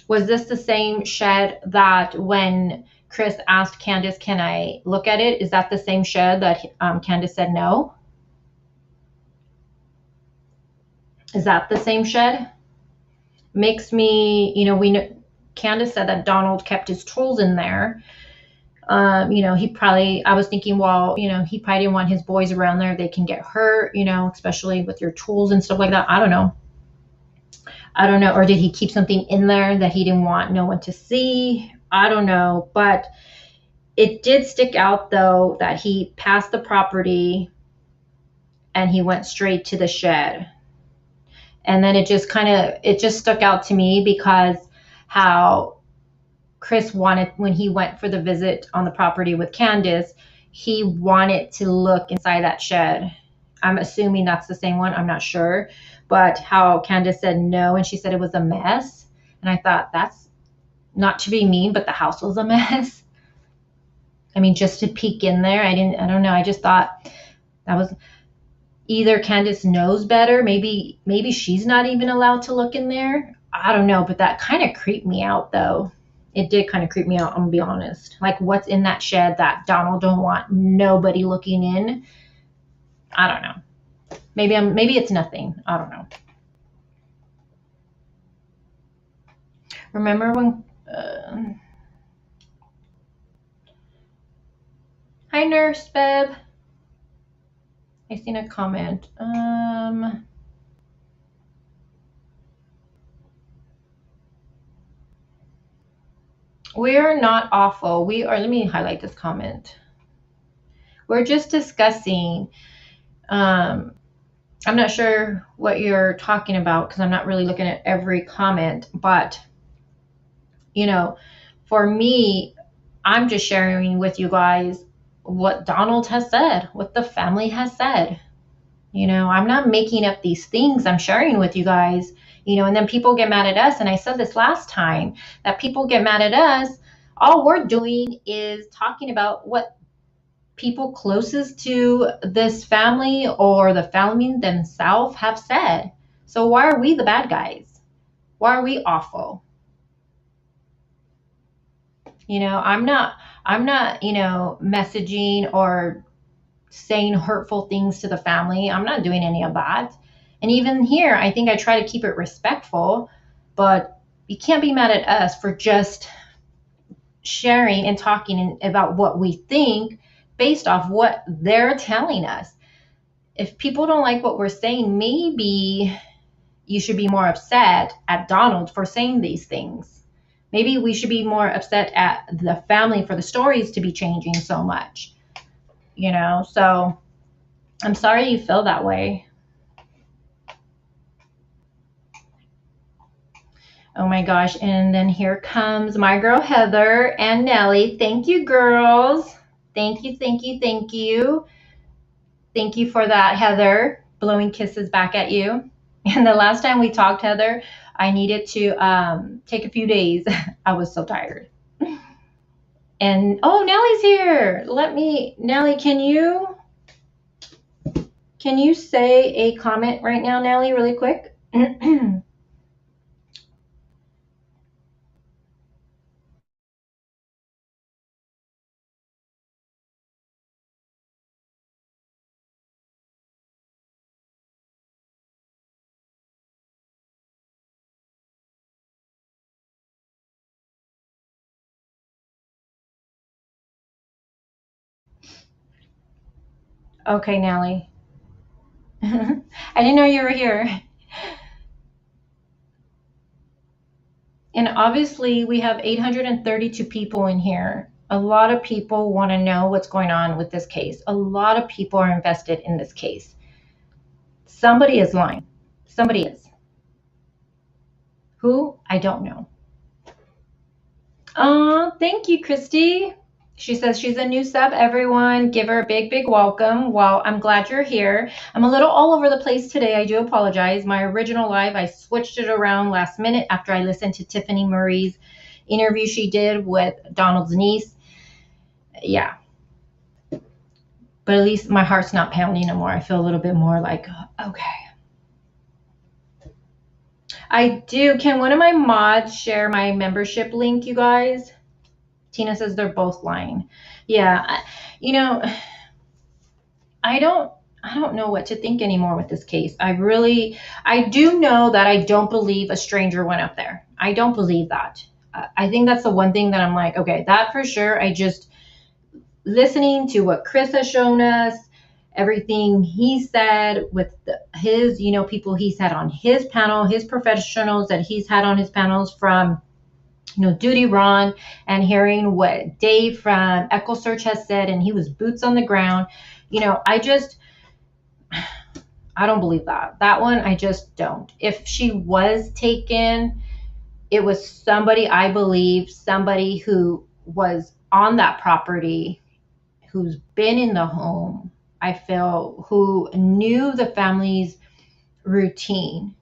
Was this the same shed that when Chris asked Candace, can I look at it? Is that the same shed that Candace said no? Is that the same shed? Makes me, we know Candace said that Donald kept his tools in there. I was thinking, well, he probably didn't want his boys around there. They can get hurt, especially with your tools and stuff like that. I don't know. Or did he keep something in there that he didn't want no one to see? I don't know. But it did stick out, though, that he passed the property and he went straight to the shed. And then it just stuck out to me because how Chris wanted, when he went for the visit on the property with Candace, he wanted to look inside that shed. I'm assuming that's the same one. I'm not sure. But how Candace said no, and she said it was a mess. And I thought, that's not to be mean, but the house was a mess. I mean, just to peek in there, I don't know. I just thought that was either Candace knows better. Maybe she's not even allowed to look in there. I don't know, but that kind of creeped me out, though. It did kind of creep me out, I'm gonna be honest. Like, what's in that shed that Donald don't want nobody looking in? I don't know. Maybe it's nothing. I don't know. Remember when hi, Nurse Beb. I seen a comment. We are not awful. We are, let me highlight this comment. We're just discussing I'm not sure what you're talking about because I'm not really looking at every comment, but you know, for me, I'm just sharing with you guys what Donald has said, what the family has said. I'm not making up these things. I'm sharing with you guys, and then people get mad at us. And I said this last time that people get mad at us. All we're doing is talking about what people closest to this family or the family themselves have said. So why are we the bad guys? Why are we awful? I'm not messaging or saying hurtful things to the family. I'm not doing any of that. And even here, I think I try to keep it respectful, but you can't be mad at us for just sharing and talking about what we think based off what they're telling us. If people don't like what we're saying, maybe you should be more upset at Donald for saying these things. Maybe we should be more upset at the family for the stories to be changing so much. So I'm sorry you feel that way. Oh my gosh. And then here comes my girl Heather and Nellie. Thank you, girls. Thank you, thank you, thank you. Thank you for that, Heather. Blowing kisses back at you. And the last time we talked, Heather, I needed to take a few days. I was so tired. And oh, Nellie's here. Nellie, can you say a comment right now, Nellie, really quick? Okay, Nellie. I didn't know you were here. And obviously, we have 832 people in here. A lot of people want to know what's going on with this case. A lot of people are invested in this case. Somebody is lying. Somebody is. Who? I don't know. Oh, thank you, Christy. She says she's a new sub, everyone. Give her a big, big welcome. Well, I'm glad you're here. I'm a little all over the place today. I do apologize. My original live, I switched it around last minute after I listened to Tiffany Marie's interview she did with Donald's niece. Yeah. But at least my heart's not pounding no more. I feel a little bit more like, okay. I do. Can one of my mods share my membership link, you guys? Tina says they're both lying. Yeah, you know, I don't I don't know what to think anymore with this case. I do know that I don't believe a stranger went up there. I don't believe that. I think that's the one thing that I'm like, okay, that for sure. I just listening to what Chris has shown us, everything he said with his, people he's had on his panel, his professionals that he's had on his panels from Duty Ron, and hearing what Dave from Echo Search has said, and he was boots on the ground. I don't believe that. That one, I just don't. If she was taken, it was somebody, I believe, somebody who was on that property, who's been in the home, I feel, who knew the family's routine.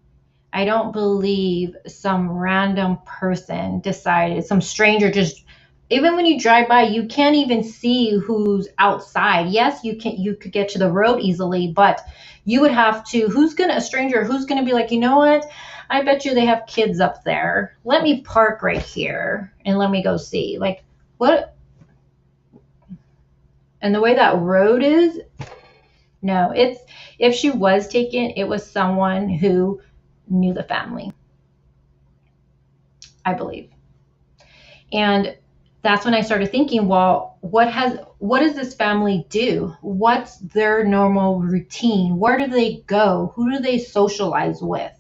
I don't believe some random person decided, some stranger just, even when you drive by, you can't even see who's outside. Yes, you could get to the road easily, but you would have to, a stranger who's gonna be like, you know what? I bet you they have kids up there. Let me park right here and let me go see. Like, what? And the way that road is, no, if she was taken, it was someone who knew the family, I believe. And that's when I started thinking, well, what does this family do? What's their normal routine? Where do they go? Who do they socialize with?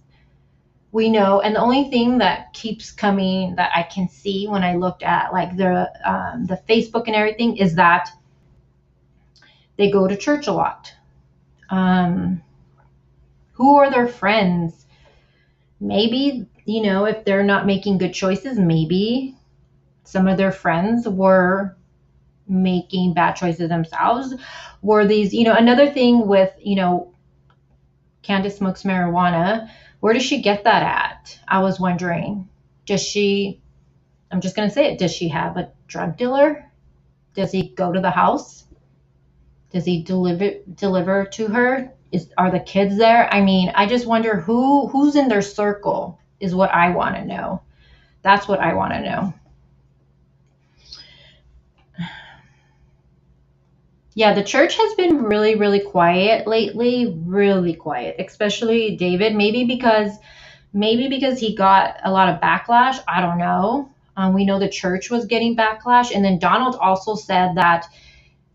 We know, and the only thing that keeps coming that I can see when I looked at like the Facebook and everything is that they go to church a lot. Um, Who are their friends? Maybe, if they're not making good choices, maybe some of their friends were making bad choices themselves. Were these, another thing with, Candace smokes marijuana. Where does she get that at? I was wondering. Does she, I'm just going to say it, does she have a drug dealer? Does he go to the house? Does he deliver to her? Are the kids there? I mean, I just wonder who's in their circle is what I want to know. That's what I want to know. Yeah, the church has been really, really quiet lately, really quiet, especially David. Maybe because he got a lot of backlash. I don't know. We know the church was getting backlash, and then Donald also said that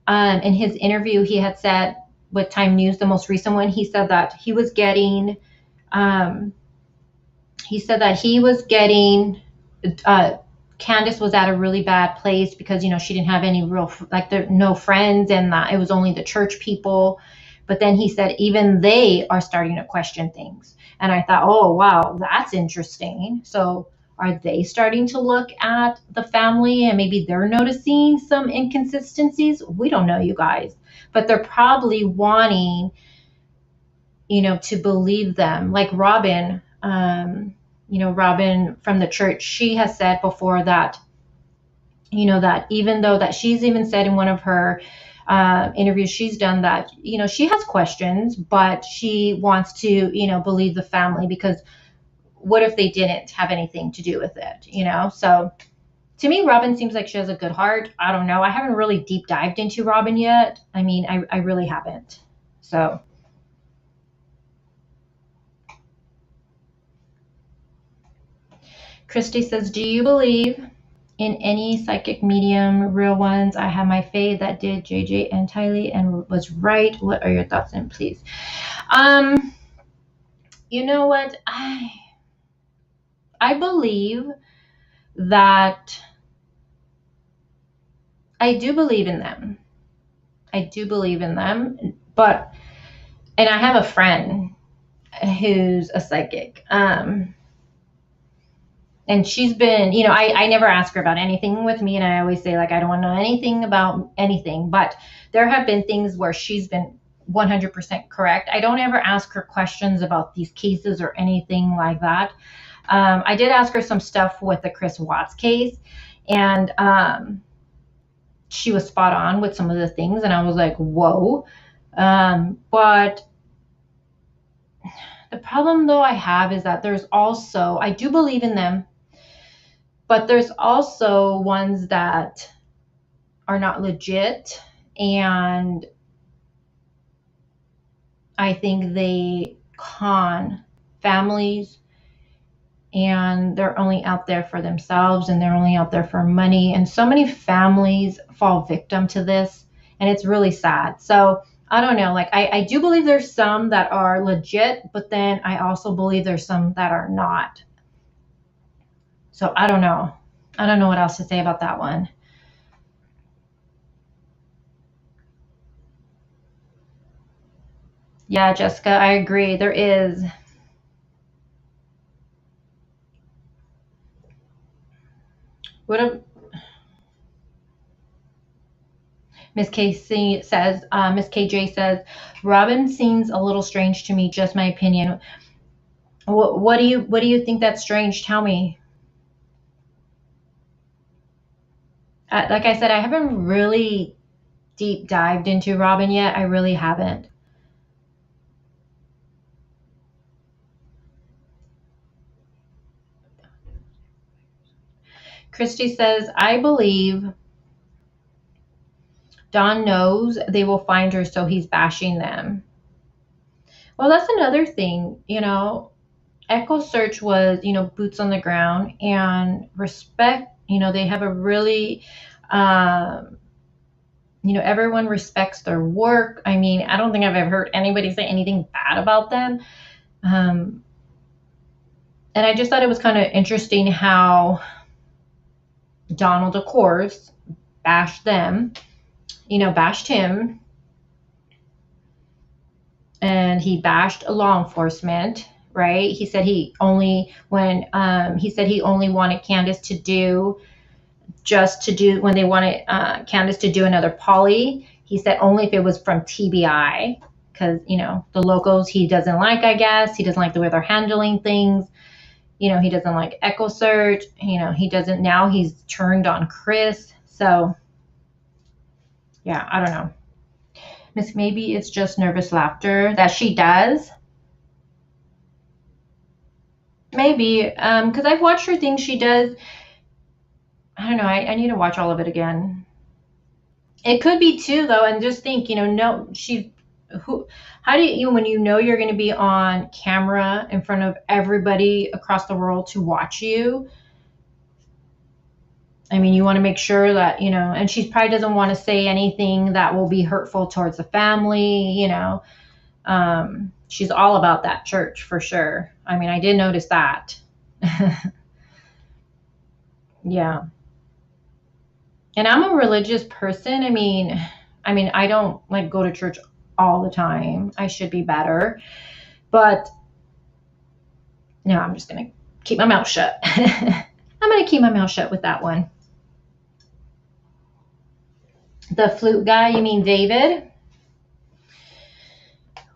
in his interview he had said with Time News, the most recent one, he said that he was getting. Um, he said that he was getting. Candace was at a really bad place because she didn't have any real no friends, and it was only the church people. But then he said even they are starting to question things, and I thought, oh wow, that's interesting. So are they starting to look at the family and maybe they're noticing some inconsistencies? We don't know, you guys, but they're probably wanting to believe them, like Robin. Robin from the church, she has said before that, that even though that she's even said in one of her interviews she's done that, she has questions, but she wants to, believe the family because what if they didn't have anything to do with it? So to me, Robin seems like she has a good heart. I don't know. I haven't really deep dived into Robin yet. I mean, I really haven't. So Christy says, do you believe in any psychic medium, real ones? I have my fave that did JJ and Tylee and was right. What are your thoughts? And please. You know what? I believe that I do believe in them. I do believe in them, and I have a friend who's a psychic. And she's been, I never ask her about anything with me. And I always say, like, I don't want to know anything about anything. But there have been things where she's been 100% correct. I don't ever ask her questions about these cases or anything like that. I did ask her some stuff with the Chris Watts case. And she was spot on with some of the things. And I was like, whoa. But the problem, though, I have is that there's also, I do believe in them, but there's also ones that are not legit, and I think they con families, and they're only out there for themselves, and they're only out there for money. And so many families fall victim to this, and it's really sad. So I don't know. Like, I do believe there's some that are legit, but then I also believe there's some that are not. So I don't know. I don't know what else to say about that one. Yeah, Jessica, I agree. There is. What a, Miss KJ says, Robin seems a little strange to me. Just my opinion. What do you think that's strange? Tell me. Like I said, I haven't really deep dived into Robin yet. I really haven't. Christy says, I believe Don knows they will find her, so he's bashing them. Well, that's another thing. Echo Search was, boots on the ground and respect. They have a really, everyone respects their work. I mean, I don't think I've ever heard anybody say anything bad about them. And I just thought it was kind of interesting how Donald, of course, bashed them, bashed him. and he bashed law enforcement, right? He said he only wanted Candace to do when they wanted Candace to do another poly. He said only if it was from TBI, because the locals he doesn't like. I guess he doesn't like the way they're handling things. He doesn't like Echo Search. He doesn't. Now he's turned on Chris. So yeah, I don't know. Maybe it's just nervous laughter that she does. Maybe, because I've watched her things she does. I don't know. I need to watch all of it again. It could be too, though, and just think, no, how do you, when you're going to be on camera in front of everybody across the world to watch you? I mean, you want to make sure that, and she probably doesn't want to say anything that will be hurtful towards the family, she's all about that church for sure. I mean, I did notice that. Yeah. And I'm a religious person. I mean, I don't like go to church all the time. I should be better. But no, I'm just going to keep my mouth shut. I'm going to keep my mouth shut with that one. The flute guy, you mean David?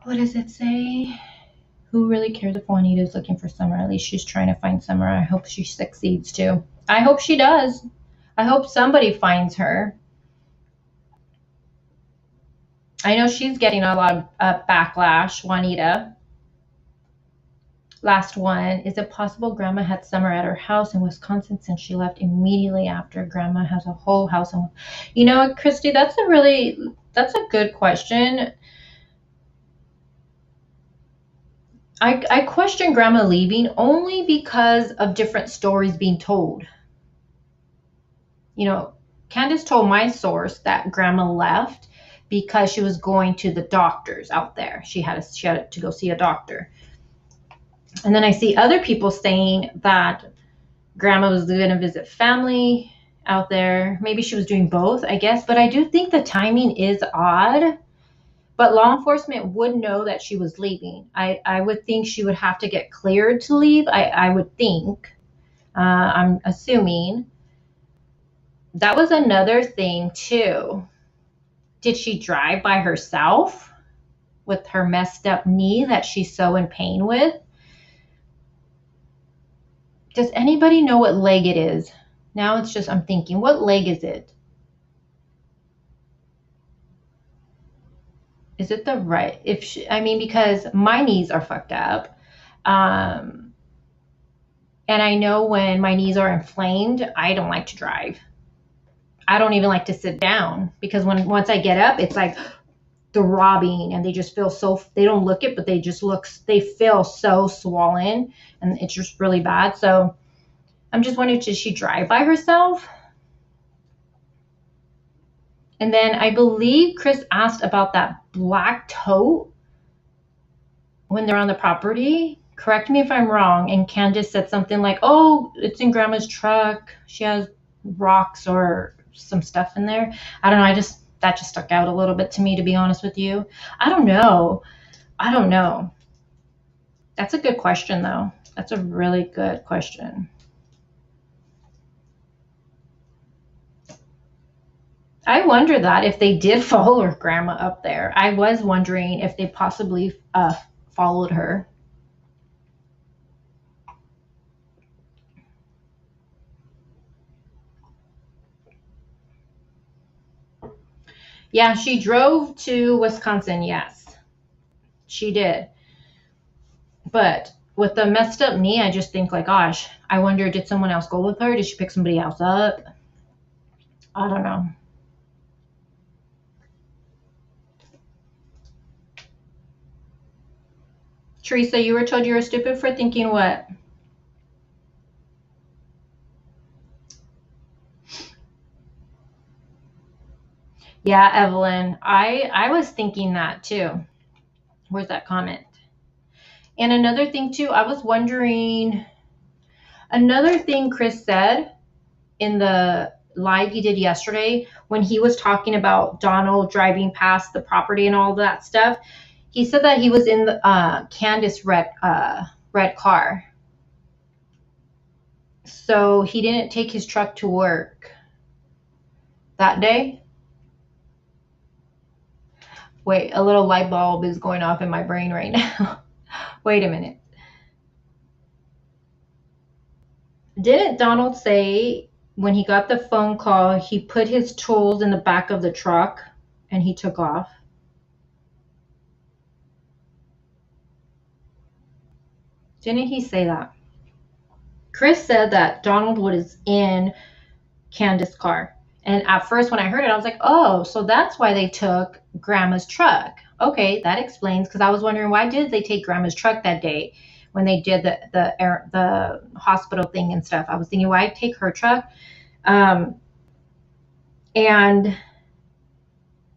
What does it say? Who really cares if Juanita's looking for Summer? At least she's trying to find Summer. I hope she succeeds too. I hope she does. I hope somebody finds her. I know she's getting a lot of backlash, Juanita. Last one. Is it possible Grandma had Summer at her house in Wisconsin since she left immediately after? Grandma has a whole house. Christy, that's a good question. I question Grandma leaving only because of different stories being told. Candace told my source that Grandma left because she was going to the doctors out there. She had to go see a doctor. And then I see other people saying that Grandma was going to visit family out there. Maybe she was doing both, I guess. But I do think the timing is odd. But law enforcement would know that she was leaving. I would think she would have to get cleared to leave. I would think. I'm assuming. That was another thing, too. Did she drive by herself with her messed up knee that she's so in pain with? Does anybody know what leg it is? Now it's just, I'm thinking, what leg is it? Is it the right? Because my knees are fucked up. And I know when my knees are inflamed, I don't like to drive. I don't even like to sit down because once I get up, it's like throbbing and they just feel they don't look it, but they feel so swollen and it's just really bad. So I'm just wondering, did she drive by herself? And then I believe Chris asked about that black tote when they're on the property. Correct me if I'm wrong. And Candace said something like, oh, it's in Grandma's truck. She has rocks or some stuff in there. I don't know. That just stuck out a little bit to me, to be honest with you. I don't know. That's a good question, though. That's a really good question. I wonder that if they did follow her Grandma up there. I was wondering if they possibly followed her. Yeah, she drove to Wisconsin. Yes, she did. But with the messed up knee, I just think like, gosh, I wonder, did someone else go with her? Did she pick somebody else up? I don't know. Teresa, you were told you were stupid for thinking what? Yeah, Evelyn, I was thinking that too. Where's that comment? And another thing too, I was wondering, another thing Chris said in the live he did yesterday when he was talking about Donald driving past the property and all that stuff, He said that he was in the Candace red car. So he didn't take his truck to work that day. Wait, a little light bulb is going off in my brain right now. Wait a minute. Didn't Donald say when he got the phone call, he put his tools in the back of the truck and he took off? Didn't he say that? Chris said that Donald was in Candace's car. And at first, when I heard it, I was like, oh, so that's why they took Grandma's truck. Okay, that explains, because I was wondering, why did they take Grandma's truck that day when they did the hospital thing and stuff? I was thinking, why take her truck? Um, and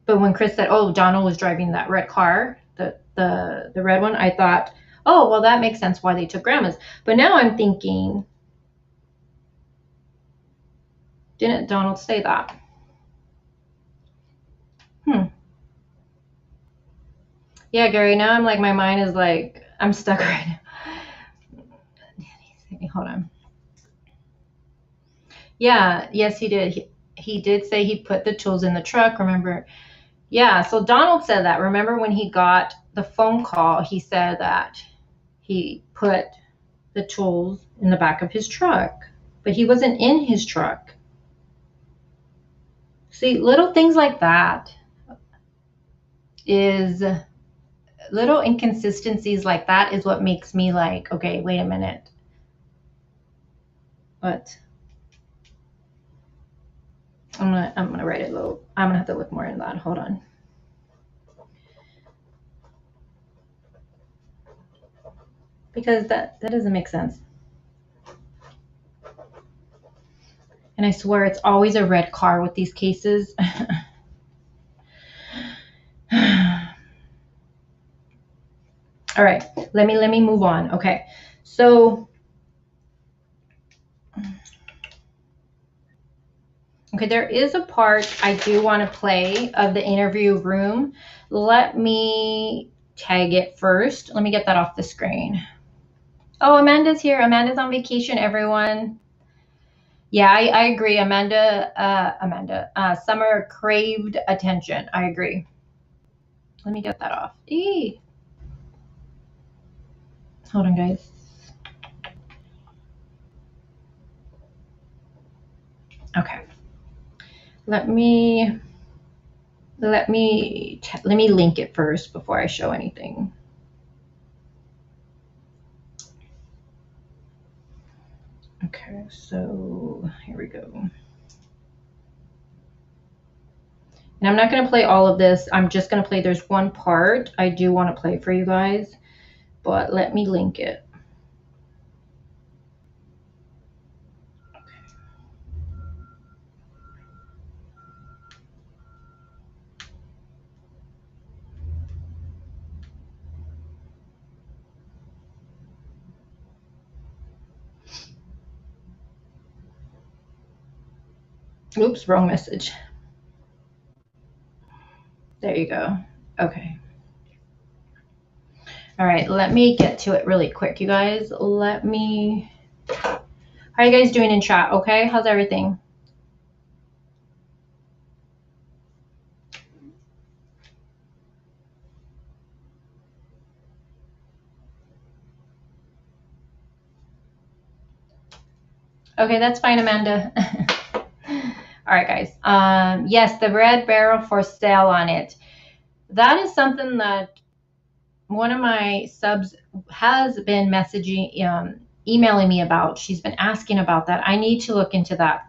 but when Chris said, oh, Donald was driving that red car, the red one, I thought, oh, well, that makes sense why they took Grandma's. But now I'm thinking, didn't Donald say that? Yeah, Gary, now I'm like, my mind is like, I'm stuck right now. Hold on. Yeah, yes, he did. He did say he put the tools in the truck, remember? Yeah, so Donald said that. Remember when he got the phone call, he said that he put the tools in the back of his truck, but he wasn't in his truck. See, little things like that is little inconsistencies like that is what makes me like, okay, wait a minute. What? I'm gonna write it low. I'm gonna have to look more in that. Hold on. Because that doesn't make sense. And I swear it's always a red car with these cases. All right, let me move on. Okay, so okay, there is a part I do want to play of the interview room. Let me tag it first. Let me get that off the screen. Oh, Amanda's here. Amanda's on vacation, everyone. Yeah, I agree. Summer craved attention. I agree. Let me get that off. Eee. Hold on, guys. Okay. Let me link it first before I show anything. Okay, so here we go. And I'm not going to play all of this. I'm just going to play, there's one part I do want to play for you guys, but let me link it. Oops, wrong message. There you go. Okay. All right, let me get to it really quick, you guys. How are you guys doing in chat? Okay, how's everything? Okay, that's fine, Amanda. All right, guys. Yes, the red barrel for sale on it. That is something that one of my subs has been messaging, emailing me about. She's been asking about that. I need to look into that.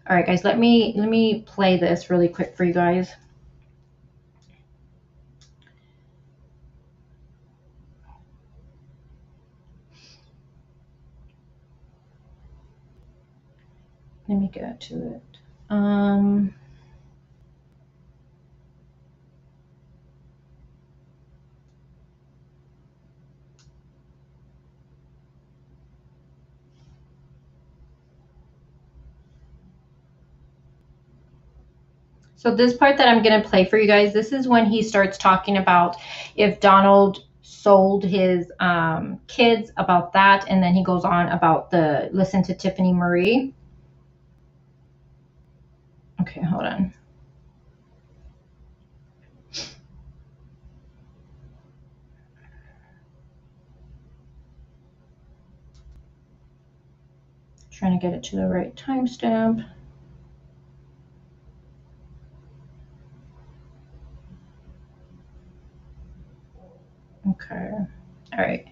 All right, guys, let me play this really quick for you guys. Let me get to it. So this part that I'm going to play for you guys, this is when he starts talking about if Donald sold his kids, about that, and then he goes on about the listen to Tiffany Marie. Okay, hold on. Trying to get it to the right timestamp. Okay. All right.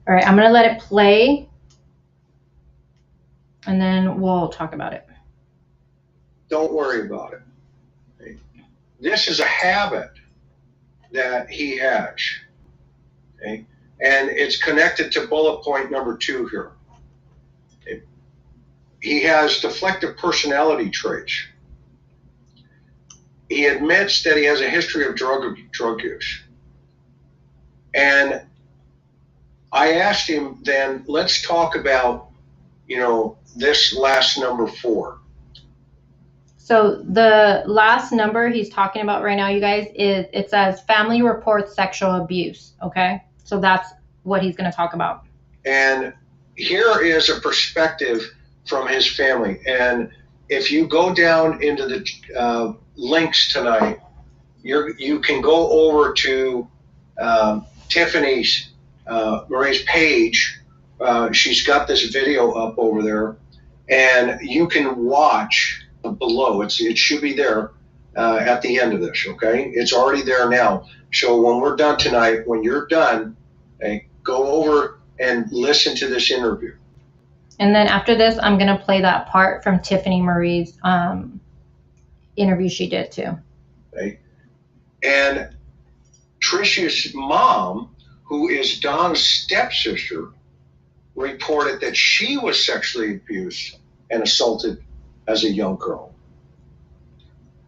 All right. I'm going to let it play and then we'll talk about it. Don't worry about it. This is a habit that he has. Okay? And it's connected to bullet point number 2 here. Okay? He has deflective personality traits. He admits that he has a history of drug use. And I asked him then, let's talk about, this last number 4. So the last number he's talking about right now, you guys, is it says family reports sexual abuse. Okay. So that's what he's going to talk about. And here is a perspective from his family. And if you go down into the links tonight, you can go over to Tiffany's Marie's page. She's got this video up over there, and you can watch below. It should be there at the end of this. Okay, it's already there now. So when we're done tonight, when you're done, okay, go over and listen to this interview. And then after this, I'm going to play that part from Tiffany Marie's interview she did too. Okay. And Tricia's mom, who is Don's stepsister, reported that she was sexually abused and assaulted as a young girl.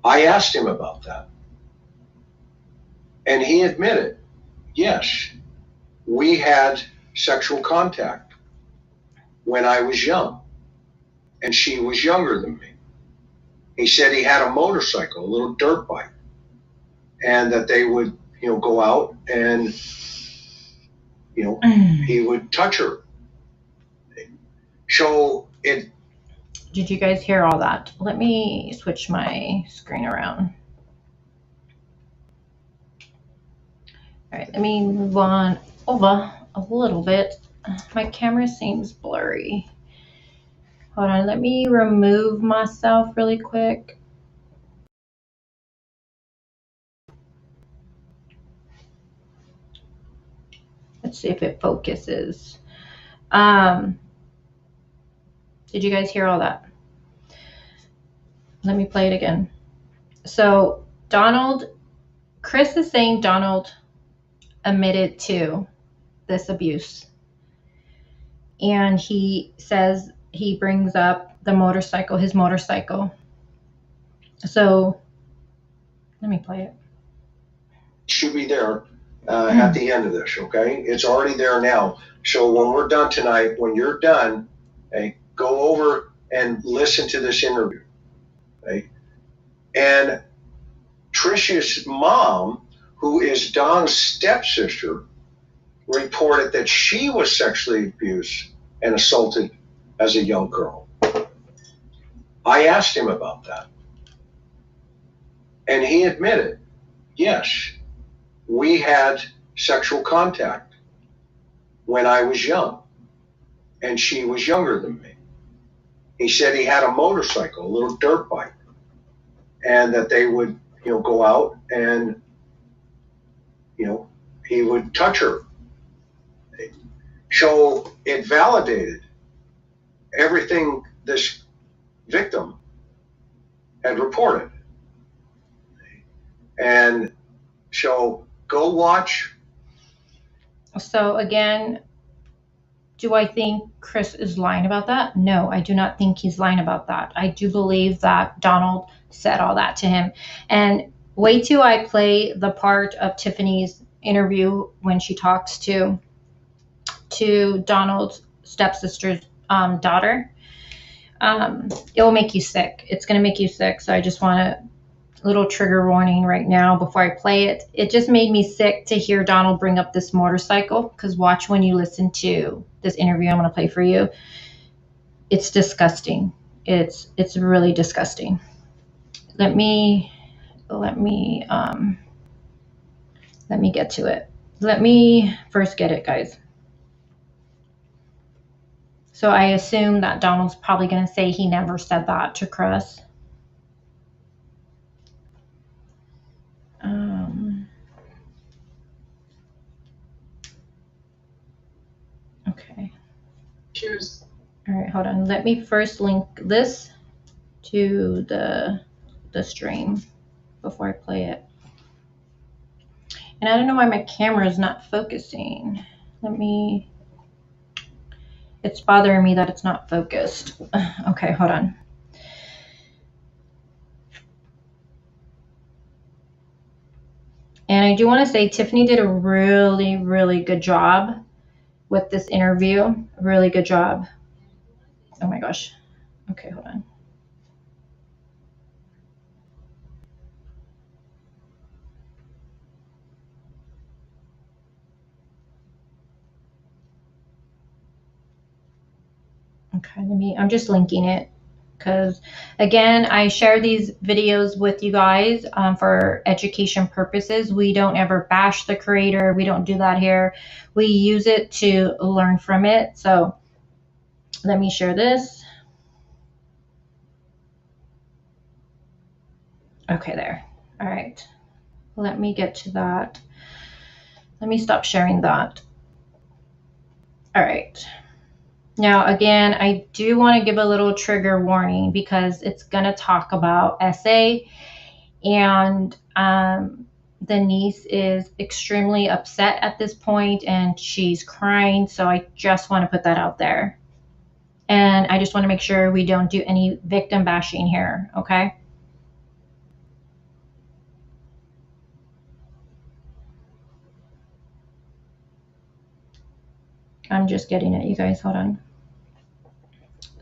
I asked him about that. And he admitted, yes, we had sexual contact when I was young, and she was younger than me. He said he had a motorcycle, a little dirt bike, and that they would, go out and, he would touch her. So it. Did you guys hear all that? Let me switch my screen around. All right, let me move on over a little bit. My camera seems blurry. Hold on, let me remove myself really quick. Let's see if it focuses. Did you guys hear all that? Let me play it again. So Chris is saying Donald admitted to this abuse. And he says he brings up the motorcycle, his motorcycle. So let me play it. Should be there at the end of this, okay? It's already there now. So when we're done tonight, when you're done, okay, go over and listen to this interview. Okay? And Tricia's mom, who is Don's stepsister, reported that she was sexually abused and assaulted as a young girl. I asked him about that. And he admitted, yes, we had sexual contact when I was young, and she was younger than me. He said he had a motorcycle, a little dirt bike, and that they would, go out and, he would touch her. So it validated everything this victim had reported. And so go watch. So again, do I think Chris is lying about that? No, I do not think he's lying about that. I do believe that Donald said all that to him. And wait till I play the part of Tiffany's interview when she talks to Donald's stepsister's daughter. It will make you sick. It's going to make you sick. So I just want to little trigger warning right now before I play it. It just made me sick to hear Donald bring up this motorcycle, because watch when you listen to this interview I'm going to play for you. It's disgusting. It's really disgusting. Let me get to it. Let me first get it, guys. So I assume that Donald's probably going to say he never said that to Chris. Okay. Cheers. All right, hold on. Let me first link this to the stream before I play it. And I don't know why my camera is not focusing. It's bothering me that it's not focused. Okay, hold on. And I do want to say Tiffany did a really, really good job with this interview. Really good job. Oh my gosh. Okay, hold on. Okay, I'm just linking it, because again, I share these videos with you guys for education purposes. We don't ever bash the creator. We don't do that here. We use it to learn from it. So let me share this. Okay, there. All right. Let me get to that. Let me stop sharing that. All right. Now, again, I do want to give a little trigger warning, because it's going to talk about SA, and the niece is extremely upset at this point and she's crying. So I just want to put that out there. And I just want to make sure we don't do any victim bashing here, okay? I'm just getting it, you guys. Hold on.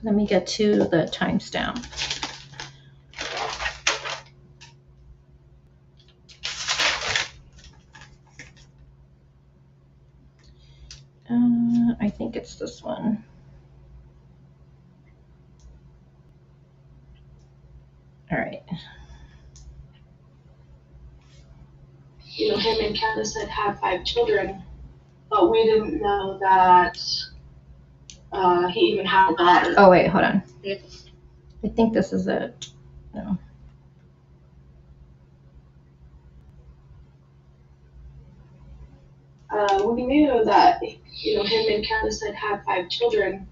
Let me get to the timestamp. I think it's this one. All right. You know, him and Candace had 5 children, but we didn't know that he even had a daughter. Oh, wait, hold on. I think this is it. No. We knew that, you know, him and Candace had 5 children,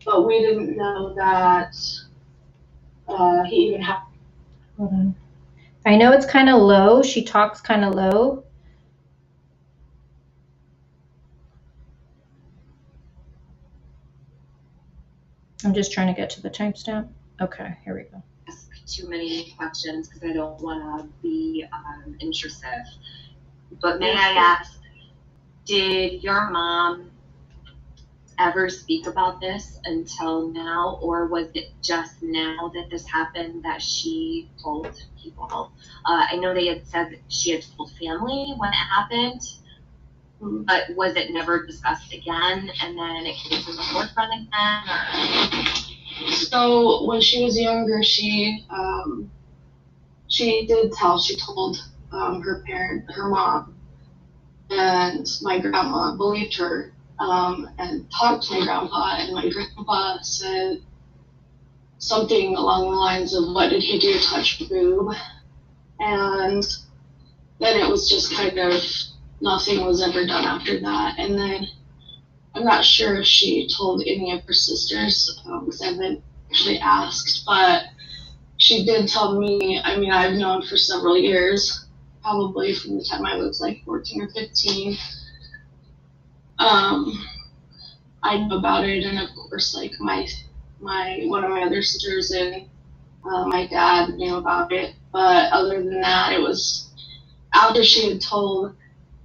but we didn't know that he even had. Hold on. I know it's kind of low. She talks kind of low. I'm just trying to get to the timestamp. Okay, here we go. Ask too many questions because I don't want to be intrusive. But may I ask, did your mom ever speak about this until now, or was it just now that this happened that she told people? I know they had said that she had told family when it happened, but was it never discussed again, and then it came to the forefront again? Or? So when she was younger, she did tell. She told her mom, and my grandma believed her. And talked to my grandpa, and my grandpa said something along the lines of, "What did he do, touch boob?" And then it was just kind of, nothing was ever done after that. And then I'm not sure if she told any of her sisters, because I haven't actually asked, but she did tell me. I mean, I've known for several years, probably from the time I was like 14 or 15. I knew about it, and of course, like one of my other sisters and my dad knew about it. But other than that, it was after she had told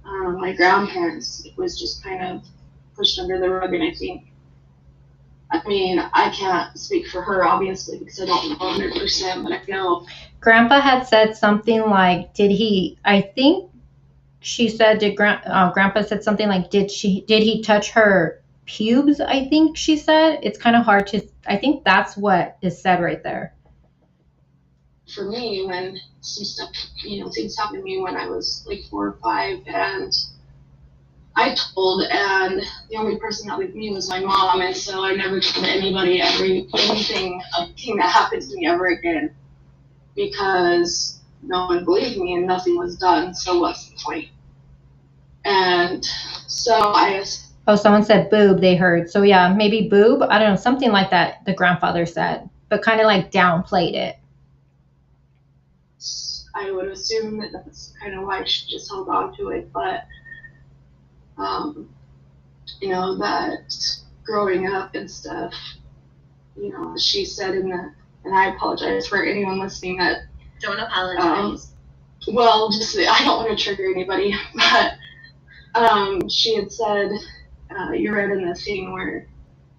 my grandparents. It was just kind of pushed under the rug, and I think I mean, I can't speak for her, obviously, because I don't know 100%, but I know. Grandpa had said something like, I think she said, Grandpa said something like, did he touch her pubes? I think she said. It's kind of hard to, I think that's what is said right there. For me, when some stuff, things happened to me when I was like 4 or 5, and I told, and the only person that believed me was my mom, and so I never told anybody anything that happened to me ever again, because no one believed me and nothing was done, so what's the point? And so Oh, someone said boob, they heard. So yeah, maybe boob, I don't know, something like that the grandfather said, but kind of like downplayed it. I would assume that that's kind of why she just held on to it, but that growing up and stuff, she said and I apologize for anyone listening that. Don't apologize. Well, just, I don't want to trigger anybody, but she had said, you read in the thing where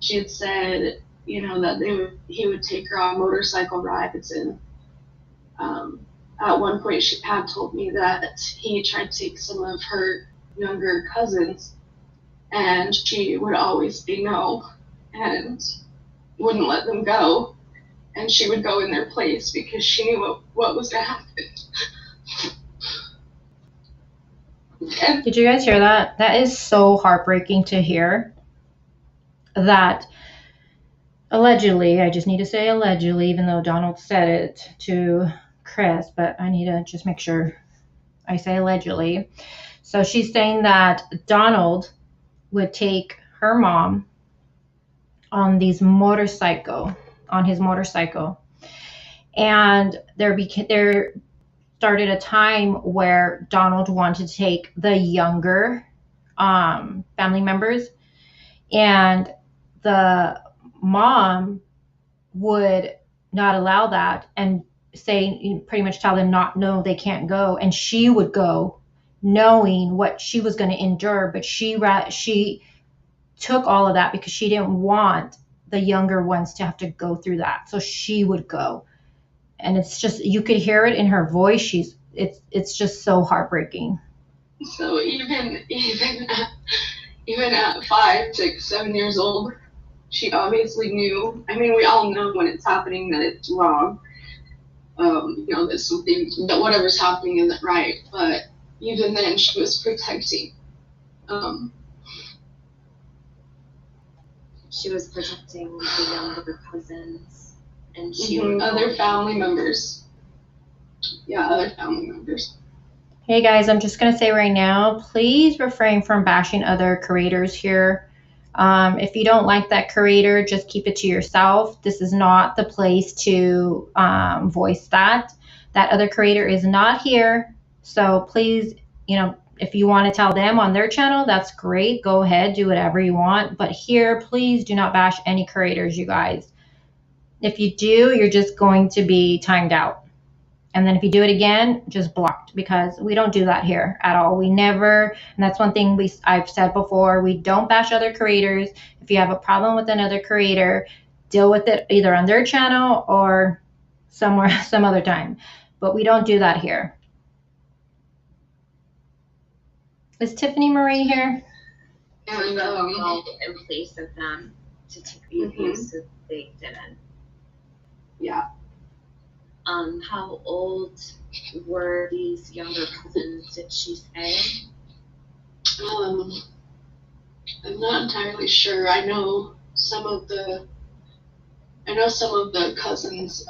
she had said, that he would take her on motorcycle rides, and at one point she had told me that he tried to take some of her younger cousins, and she would always say no and wouldn't let them go, and she would go in their place because she knew what was going to happen. And did you guys hear that? That is so heartbreaking to hear. That allegedly, I just need to say allegedly, even though Donald said it to Chris, but I need to just make sure I say allegedly. So she's saying that Donald would take her mom on his motorcycle, and there started a time where Donald wanted to take the younger family members, and the mom would not allow that and say, pretty much tell them no, they can't go, and she would go knowing what she was going to endure, but she took all of that because she didn't want the younger ones to have to go through that, so she would go. And it's just, you could hear it in her voice. It's just so heartbreaking. So even at 5, 6, 7 years old, she obviously knew. I mean, we all know when it's happening that it's wrong. That whatever's happening isn't right. But even then, she was protecting. She was protecting the younger cousins, and other family members. Yeah, other family members. Hey guys, I'm just going to say right now, please refrain from bashing other creators here. If you don't like that creator, just keep it to yourself. This is not the place to voice that. That other creator is not here. So please, if you want to tell them on their channel, that's great. Go ahead, do whatever you want. But here, please do not bash any creators, you guys. If you do, you're just going to be timed out. And then if you do it again, just blocked, because we don't do that here at all. We never, and that's one thing I've said before, we don't bash other creators. If you have a problem with another creator, deal with it either on their channel or somewhere, some other time. But we don't do that here. Is Tiffany Marie here? And in place of them to take the abuse if they didn't. Yeah. How old were these younger cousins, did she say? I'm not entirely sure. I know some of the cousins,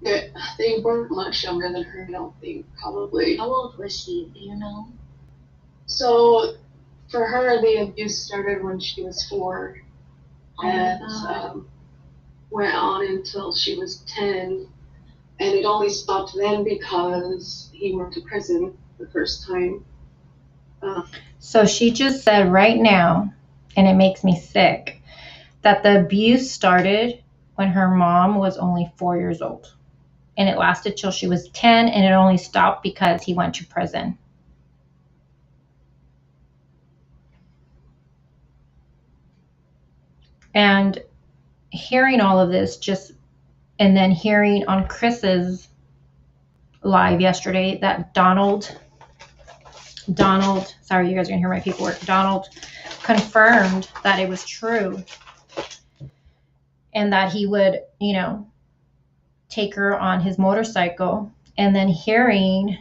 they weren't much younger than her, I don't think, probably. How old was she, do you know? So for her, the abuse started when she was 4, and went on until she was 10, and it only stopped then because he went to prison the first time. So she just said right now, and it makes me sick, that the abuse started when her mom was only 4 years old, and it lasted till she was 10, and it only stopped because he went to prison. And hearing all of this, and then hearing on Chris's live yesterday that Donald, sorry, you guys are gonna hear my paperwork. Donald confirmed that it was true and that he would, take her on his motorcycle. And then hearing,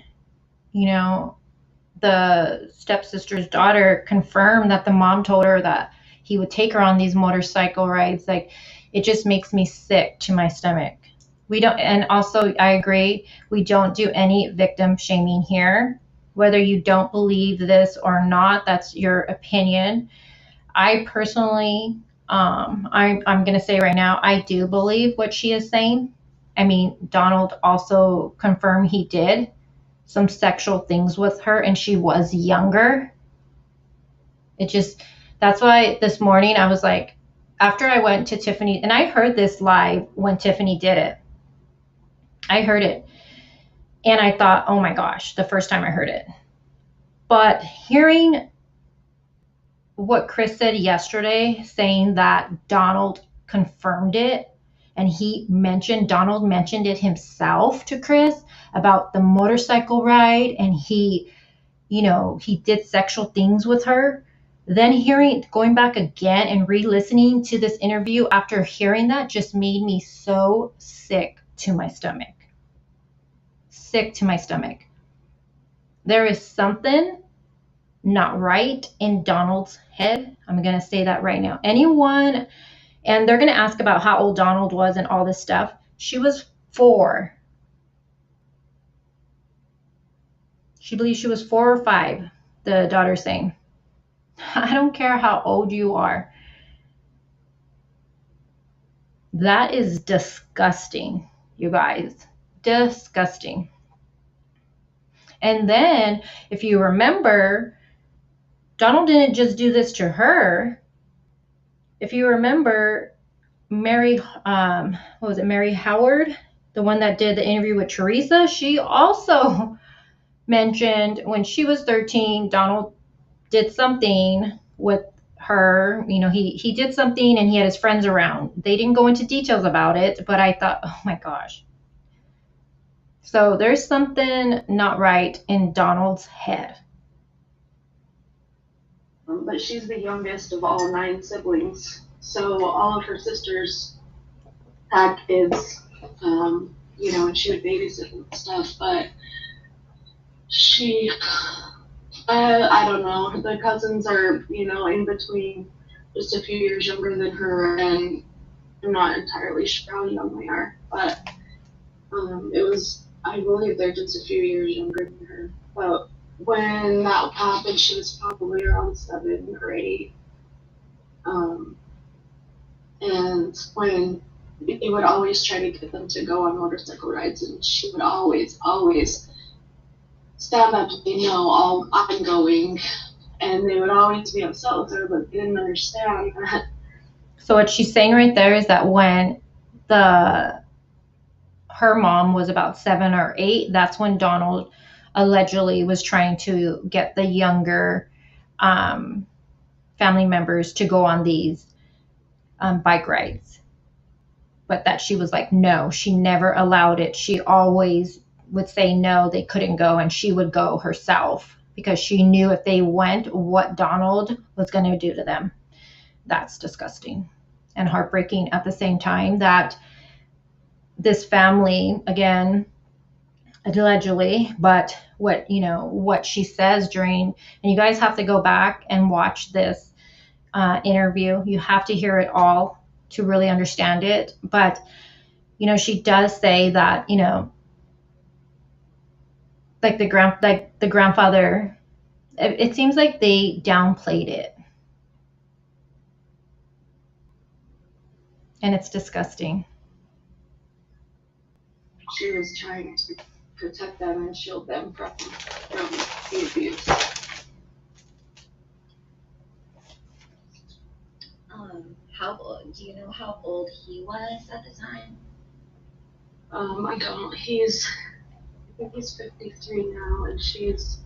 the stepsister's daughter confirm that the mom told her that he would take her on these motorcycle rides. Like, it just makes me sick to my stomach. We don't, and also I agree, we don't do any victim shaming here. Whether you don't believe this or not, that's your opinion. I personally, I'm going to say right now, I do believe what she is saying. I mean, Donald also confirmed he did some sexual things with her and she was younger. That's why this morning I was like, after I went to Tiffany, and I heard this live when Tiffany did it. I heard it. And I thought, oh my gosh, the first time I heard it. But hearing what Chris said yesterday, saying that Donald confirmed it, and Donald mentioned it himself to Chris about the motorcycle ride, and he did sexual things with her. Then going back again and re-listening to this interview after hearing that just made me so sick to my stomach. Sick to my stomach. There is something not right in Donald's head. I'm going to say that right now. Anyone, and they're going to ask about how old Donald was and all this stuff. She was 4. She believes she was 4 or 5, the daughter's saying. I don't care how old you are. That is disgusting, you guys. Disgusting. And then, if you remember, Donald didn't just do this to her. If you remember, Mary Howard, the one that did the interview with Teresa, she also mentioned when she was 13, Donald did something with her. He did something and he had his friends around. They didn't go into details about it, but I thought, oh my gosh. So there's something not right in Donald's head. But she's the youngest of all 9 siblings. So all of her sisters had kids, and she would babysit and stuff. But I don't know. The cousins are, in between, just a few years younger than her, and I'm not entirely sure how young they are. But I believe they're just a few years younger than her. But when that happened, she was probably around 7 or 8. And when he would always try to get them to go on motorcycle rides, and she would always stand up and say, no, I'm going. And they would always be upset with her, but they didn't understand that. So what she's saying right there is that when her mom was about 7 or 8, that's when Donald allegedly was trying to get the younger family members to go on these bike rides. But that she was like, no, she never allowed it. She always would say no, they couldn't go, and she would go herself because she knew if they went, what Donald was going to do to them. That's disgusting and heartbreaking at the same time that this family, again, allegedly, but what she says during, and you guys have to go back and watch this interview. You have to hear it all to really understand it. But, she does say that, like the grandfather, it seems like they downplayed it. And it's disgusting. She was trying to protect them and shield them from the abuse. Do you know how old he was at the time? I don't. I think he's 53 now, and she's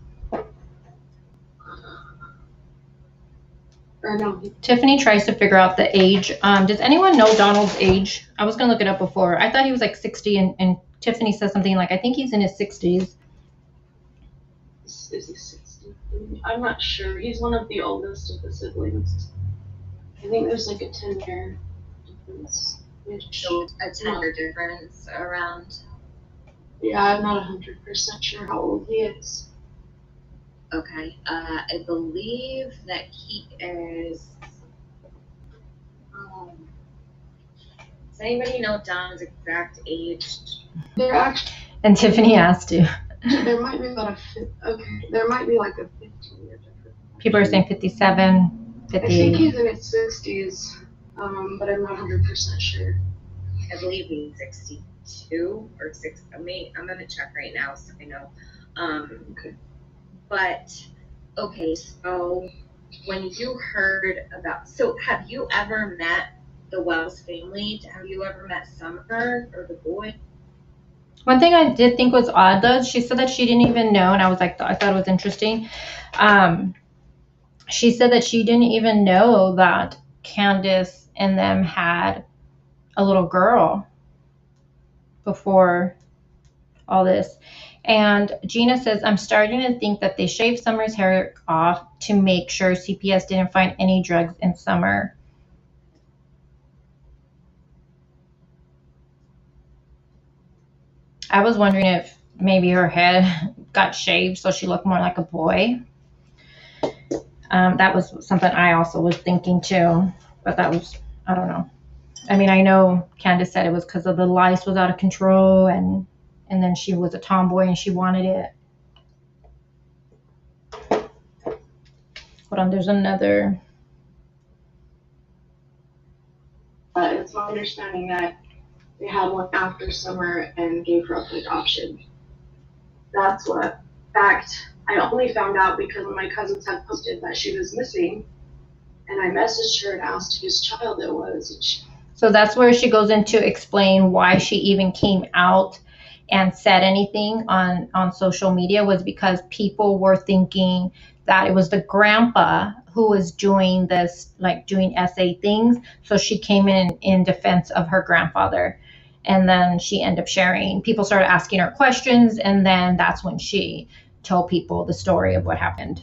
Or no. Tiffany tries to figure out the age. Does anyone know Donald's age? I was gonna look it up before. I thought he was like 60, and Tiffany says something like, I think he's in his 60s. Is he 60? I'm not sure. He's one of the oldest of the siblings. I think there's like a 10-year difference. So a 10-year difference around. Yeah, I'm not 100% sure how old he is. Okay. I believe that he is. Does anybody know Don's exact age? There actually, And Tiffany asked to. there might be about there might be like a 15-year difference. People are saying 57, I think 50. he's in his 60s, but I'm not 100% sure. I believe he's 62 or 6. I'm gonna check right now so I know. Okay. But okay, so when you heard about, so have you ever met the Wells family? Have you ever met Summer or the boy? One thing I did think was odd, though, she said that she didn't even know, and I was like, I thought it was interesting. She said that she didn't even know that Candace and them had a little girl before all this. And Gina says, I'm starting to think that they shaved Summer's hair off to make sure CPS didn't find any drugs in Summer. I was wondering if maybe her head got shaved so she looked more like a boy. That was something I also was thinking too, but that was, I don't know. I mean, I know Candace said it was because of the lice was out of control, and then she was a tomboy and she wanted it. Hold on, there's another. It's my understanding that they had one after Summer and gave her up for adoption. That's what. In fact, I only found out because my cousins had posted that she was missing, and I messaged her and asked whose child it was. And so that's where she goes in to explain why she even came out and said anything on social media, was because people were thinking that it was the grandpa who was doing this, like doing essay things. So she came in defense of her grandfather. And then she ended up sharing. People started asking her questions, and then that's when she told people the story of what happened.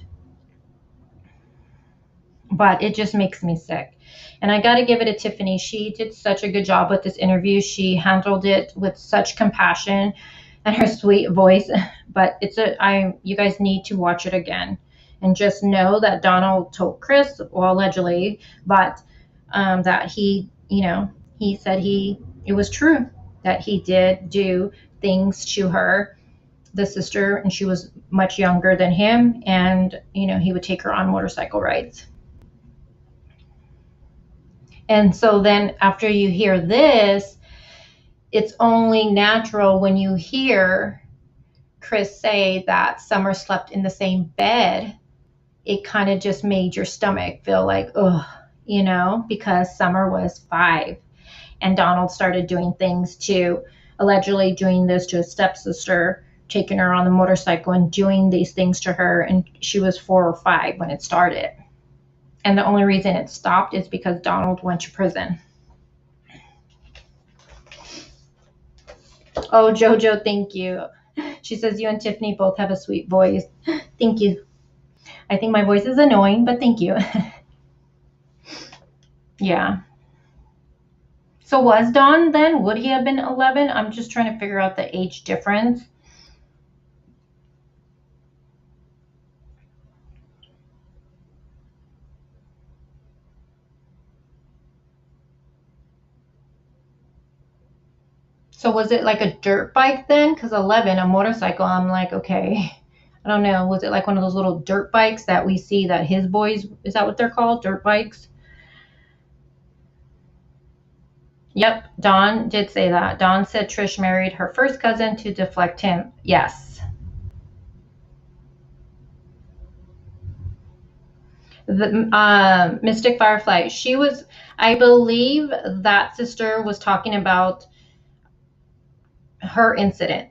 But it just makes me sick. And I got to give it to Tiffany. She did such a good job with this interview. She handled it with such compassion and her sweet voice. But you guys need to watch it again. And just know that Donald told Chris, well, allegedly, but that he said it was true that he did do things to her, the sister, and she was much younger than him. And, he would take her on motorcycle rides. And so then after you hear this, it's only natural when you hear Chris say that Summer slept in the same bed, it kind of just made your stomach feel like, ugh, because Summer was 5 and Donald started doing things allegedly doing this to his stepsister, taking her on the motorcycle and doing these things to her. And she was 4 or 5 when it started. And the only reason it stopped is because Donald went to prison. Oh, Jojo, thank you. She says you and Tiffany both have a sweet voice. Thank you. I think my voice is annoying, but thank you. Yeah. So was Don then? Would he have been 11? I'm just trying to figure out the age difference. So was it like a dirt bike then? Because 11, a motorcycle, I'm like, okay. I don't know. Was it like one of those little dirt bikes that we see that his boys, is that what they're called? Dirt bikes? Yep, Dawn did say that. Dawn said Trish married her first cousin to deflect him. Yes. The Mystic Firefly, I believe that sister was talking about her incident.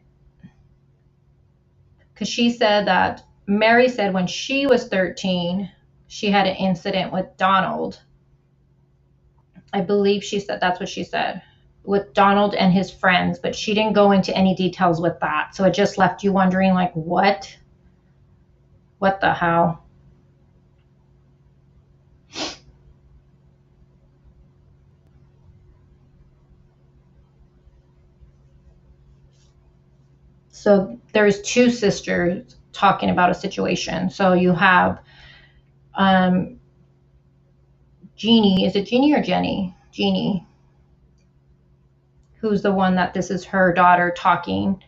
Because she said that Mary said when she was 13, she had an incident with Donald. I believe she said, that's what she said, with Donald and his friends, but she didn't go into any details with that. So it just left you wondering, like, what? What the hell? So there's two sisters talking about a situation. So you have Jeannie. Is it Jeannie or Jenny? Jeannie, who's the one that this is her daughter talking.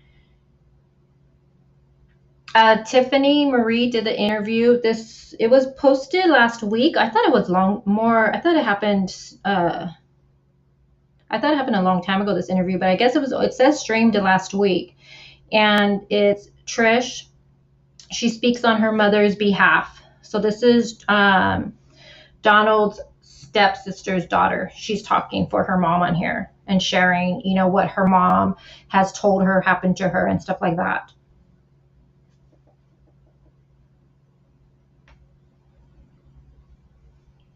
Tiffany Marie did the interview. It was posted last week. I thought it was I thought it happened a long time ago, this interview, but I guess it says streamed last week. And it's Trish. She speaks on her mother's behalf. So this is Donald's stepsister's daughter. She's talking for her mom on here and sharing, what her mom has told her happened to her and stuff like that.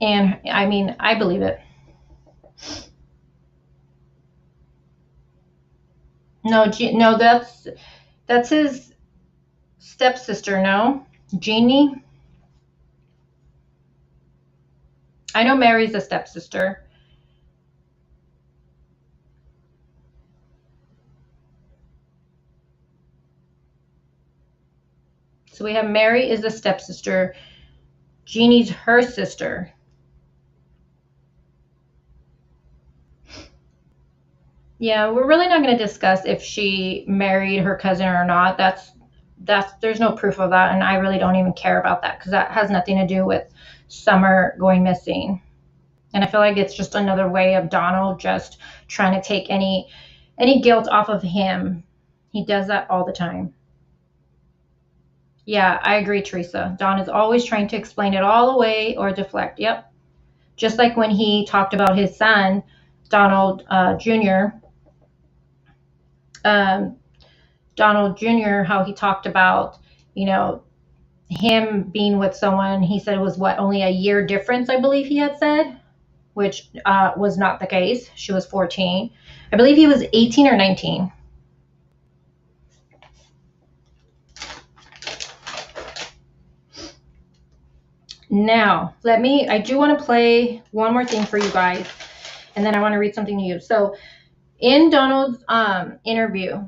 And I mean, I believe it. No, that's his stepsister. No, Jeannie. I know Mary's a stepsister. So we have Mary is the stepsister. Jeannie's her sister. Yeah, we're really not going to discuss if she married her cousin or not. There's no proof of that, and I really don't even care about that because that has nothing to do with Summer going missing. And I feel like it's just another way of Donald just trying to take any guilt off of him. He does that all the time. Yeah, I agree, Teresa. Don is always trying to explain it all away or deflect. Yep. Just like when he talked about his son, Donald Jr., Donald Jr., how he talked about, him being with someone, he said it was only a year difference, I believe he had said, which was not the case. She was 14. I believe he was 18 or 19. Now, I do want to play one more thing for you guys, and then I want to read something to you. So in Donald's interview,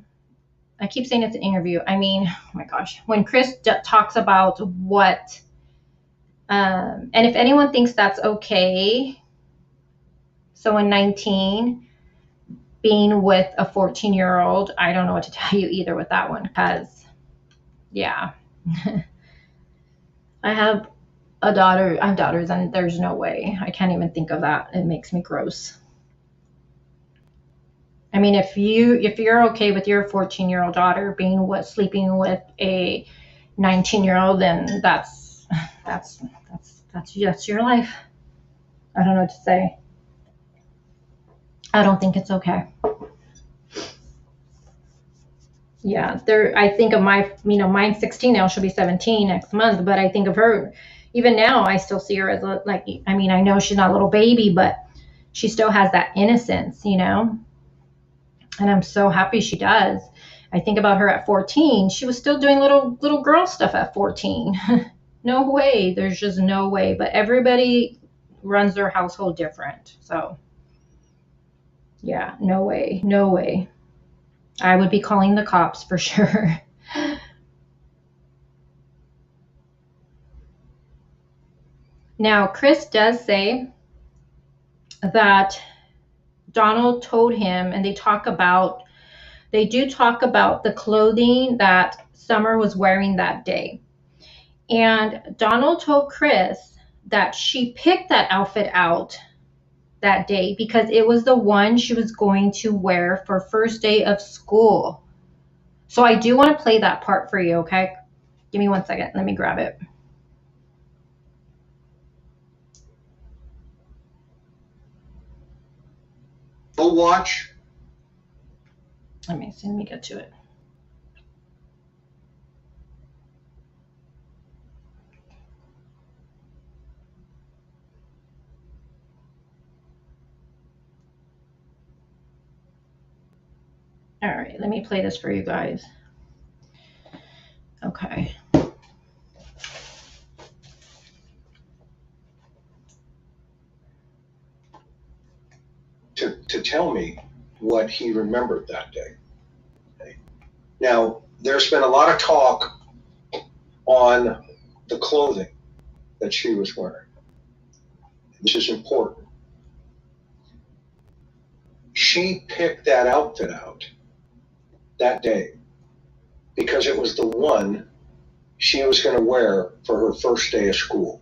I keep saying it's an interview. I mean, oh my gosh, when Chris talks about what, and if anyone thinks that's okay, so in 19, being with a 14-year-old, I don't know what to tell you either with that one, because, yeah. I have daughters, and there's no way. I can't even think of that. It makes me gross. I mean, if you're okay with your 14-year-old daughter sleeping with a 19-year-old, then that's your life. I don't know what to say. I don't think it's okay. Yeah, I think of mine's 16 now. She'll be 17 next month, but I think of her, even now, I still see her as I know she's not a little baby, but she still has that innocence, and I'm so happy she does. I think about her at 14. She was still doing little girl stuff at 14. No way. There's just no way. But everybody runs their household different. So, yeah, no way. No way. I would be calling the cops for sure. Now, Chris does say that Donald told him, and they do talk about the clothing that Summer was wearing that day. And Donald told Chris that she picked that outfit out that day because it was the one she was going to wear for first day of school. So I do want to play that part for you, okay? Give me 1 second. Let me grab it. Go watch. Let me get to it. All right, let me play this for you guys. Okay. To tell me what he remembered that day. Okay. Now, there's been a lot of talk on the clothing that she was wearing. This is important. She picked that outfit out that day because it was the one she was going to wear for her first day of school.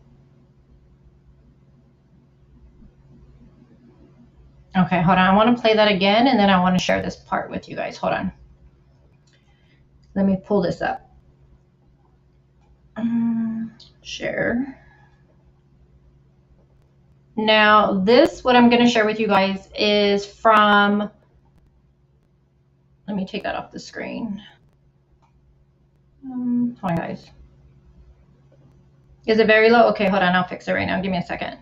Okay, hold on. I want to play that again, and then I want to share this part with you guys. Hold on. Let me pull this up. Share. Now, what I'm going to share with you guys is from, let me take that off the screen. Hold on, guys. Is it very low? Okay, hold on. I'll fix it right now. Give me a second.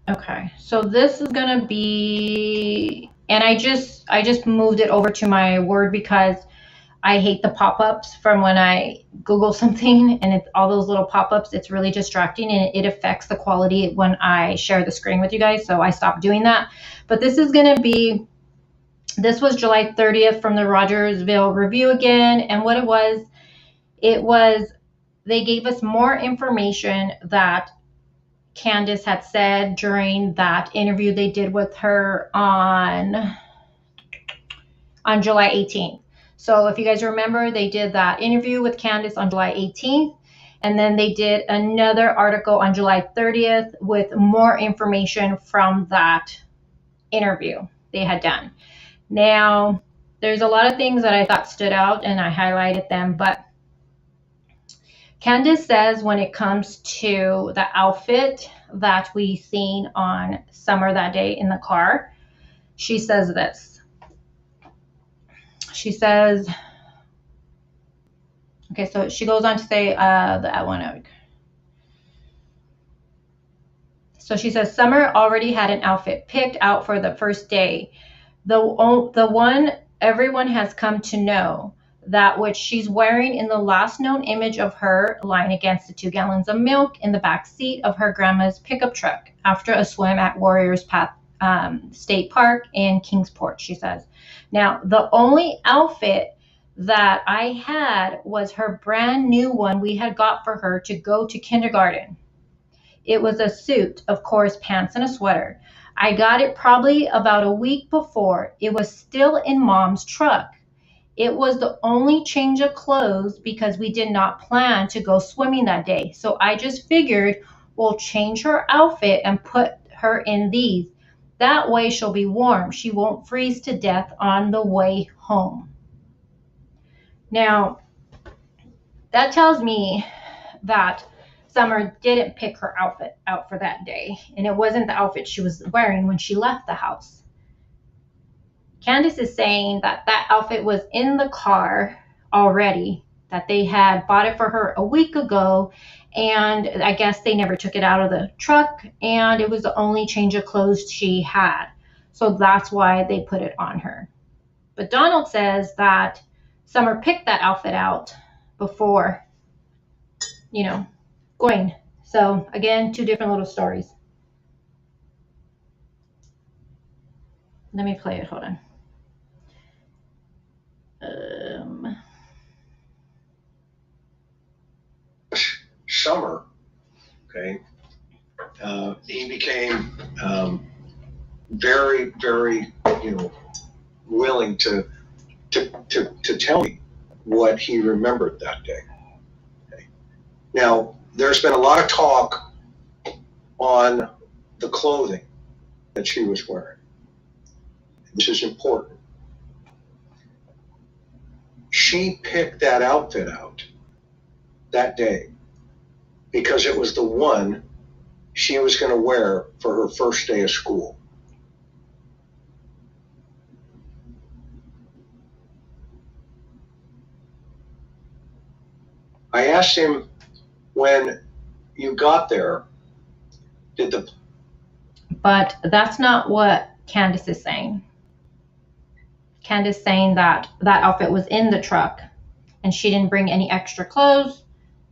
Okay, so this is going to be, and I just moved it over to my Word because I hate the pop-ups from when I Google something and it's all those little pop-ups. It's really distracting and it affects the quality when I share the screen with you guys. So I stopped doing that. But this is going to be, this was July 30th from the Rogersville Review again. And what it was, they gave us more information that Candace had said during that interview they did with her on July 18th. So if you guys remember, they did that interview with Candace on July 18th, and then they did another article on July 30th with more information from that interview they had done. Now, there's a lot of things that I thought stood out, and I highlighted them, but Candace says when it comes to the outfit that we seen on Summer that day in the car, she says this. She says, okay, so she goes on to say that one. So she says, Summer already had an outfit picked out for the first day. The one everyone has come to know, that which she's wearing in the last known image of her lying against the 2 gallons of milk in the back seat of her grandma's pickup truck after a swim at Warriors Path State Park in Kingsport, she says. Now, the only outfit that I had was her brand new one we had got for her to go to kindergarten. It was a suit, of course, pants and a sweater. I got it probably about a week before. It was still in Mom's truck. It was the only change of clothes because we did not plan to go swimming that day. So I just figured we'll change her outfit and put her in these. That way she'll be warm. She won't freeze to death on the way home. Now, that tells me that Summer didn't pick her outfit out for that day. And it wasn't the outfit she was wearing when she left the house. Candace is saying that that outfit was in the car already, that they had bought it for her a week ago, and I guess they never took it out of the truck, and it was the only change of clothes she had. So that's why they put it on her. But Donald says that Summer picked that outfit out before, going. So again, 2 different little stories. Let me play it. Hold on. Summer, okay, he became very, very, willing to tell me what he remembered that day. Okay. Now, there's been a lot of talk on the clothing that she was wearing. This is important. She picked that outfit out that day because it was the one she was going to wear for her first day of school. I asked him, when you got there, But that's not what Candace is saying. Candace saying that that outfit was in the truck and she didn't bring any extra clothes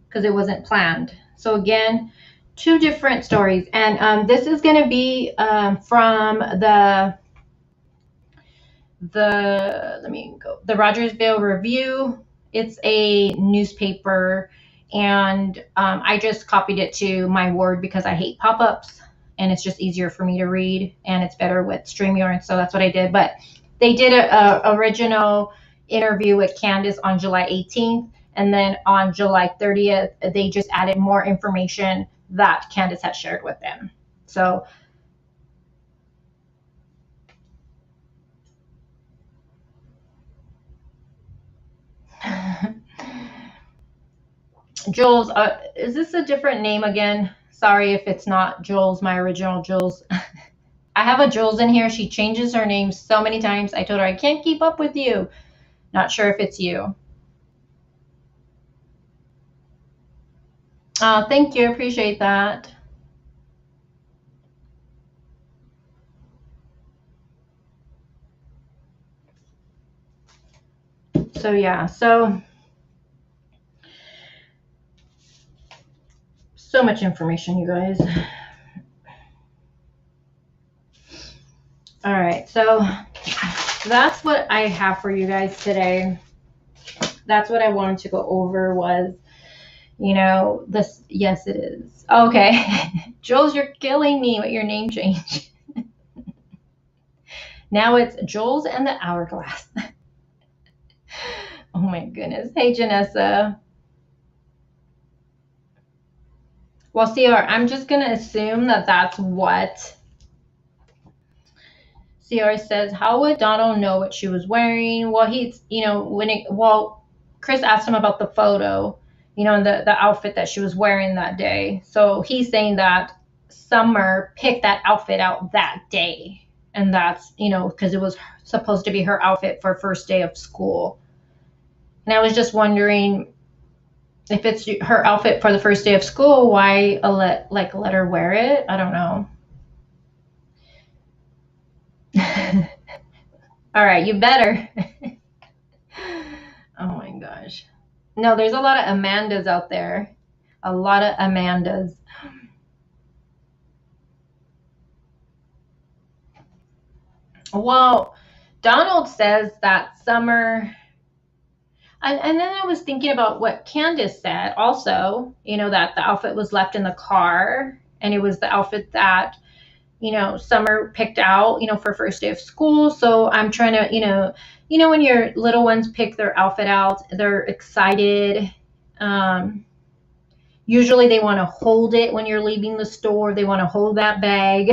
because it wasn't planned. So again, two different stories. And this is going to be from the Rogersville Review. It's a newspaper, and I just copied it to my Word because I hate pop-ups, and it's just easier for me to read, and it's better with StreamYard, so that's what I did. But they did a original interview with Candace on July 18th, and then on July 30th, they just added more information that Candace had shared with them. So Jules, is this a different name again? Sorry if it's not Jules, my original Jules. I have a Jules in here. She changes her name so many times. I told her I can't keep up with you. Not sure if it's you. Oh, thank you. Appreciate that. So yeah, so much information, you guys. All right, so that's what I have for you guys today. That's what I wanted to go over was, you know, this. Yes, it is. Okay. Jules, you're killing me with your name change. Now it's Jules and the Hourglass. Oh my goodness. Hey, Janessa. Well, CR, I'm just going to assume that that's what CR says. How would Donald know what she was wearing? Well, he's, you know, Chris asked him about the photo, you know, and the outfit that she was wearing that day. So he's saying that Summer picked that outfit out that day. And that's, you know, because it was supposed to be her outfit for first day of school. And I was just wondering, if it's her outfit for the first day of school, why let her wear it? I don't know. All right, you better. Oh my gosh. No, there's a lot of Amandas out there. A lot of Amandas. Well, Donald says that Summer... And then I was thinking about what Candace said also, you know, that the outfit was left in the car and it was the outfit that, you know, Summer picked out, you know, for first day of school. So I'm trying to, you know, when your little ones pick their outfit out, they're excited. Usually they want to hold it when you're leaving the store. They want to hold that bag,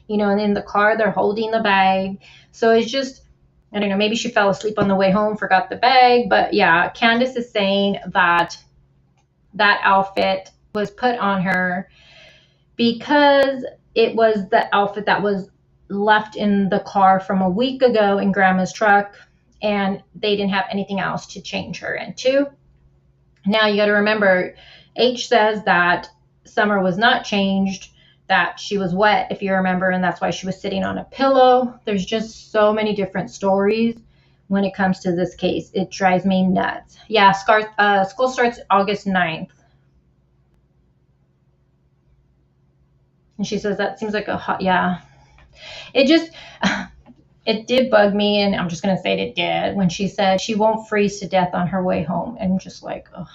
you know, and in the car, they're holding the bag. So it's just, I don't know, maybe she fell asleep on the way home, forgot the bag. But yeah, Candace is saying that that outfit was put on her because it was the outfit that was left in the car from a week ago in Grandma's truck, and they didn't have anything else to change her into. Now you got to remember, H says that Summer was not changed, that she was wet, if you remember, and that's why she was sitting on a pillow. There's just so many different stories when it comes to this case. It drives me nuts. Yeah, school starts August 9th. And she says that seems like a hot, yeah. It did bug me, and I'm just going to say it did, when she said she won't freeze to death on her way home. And I'm just like, ugh.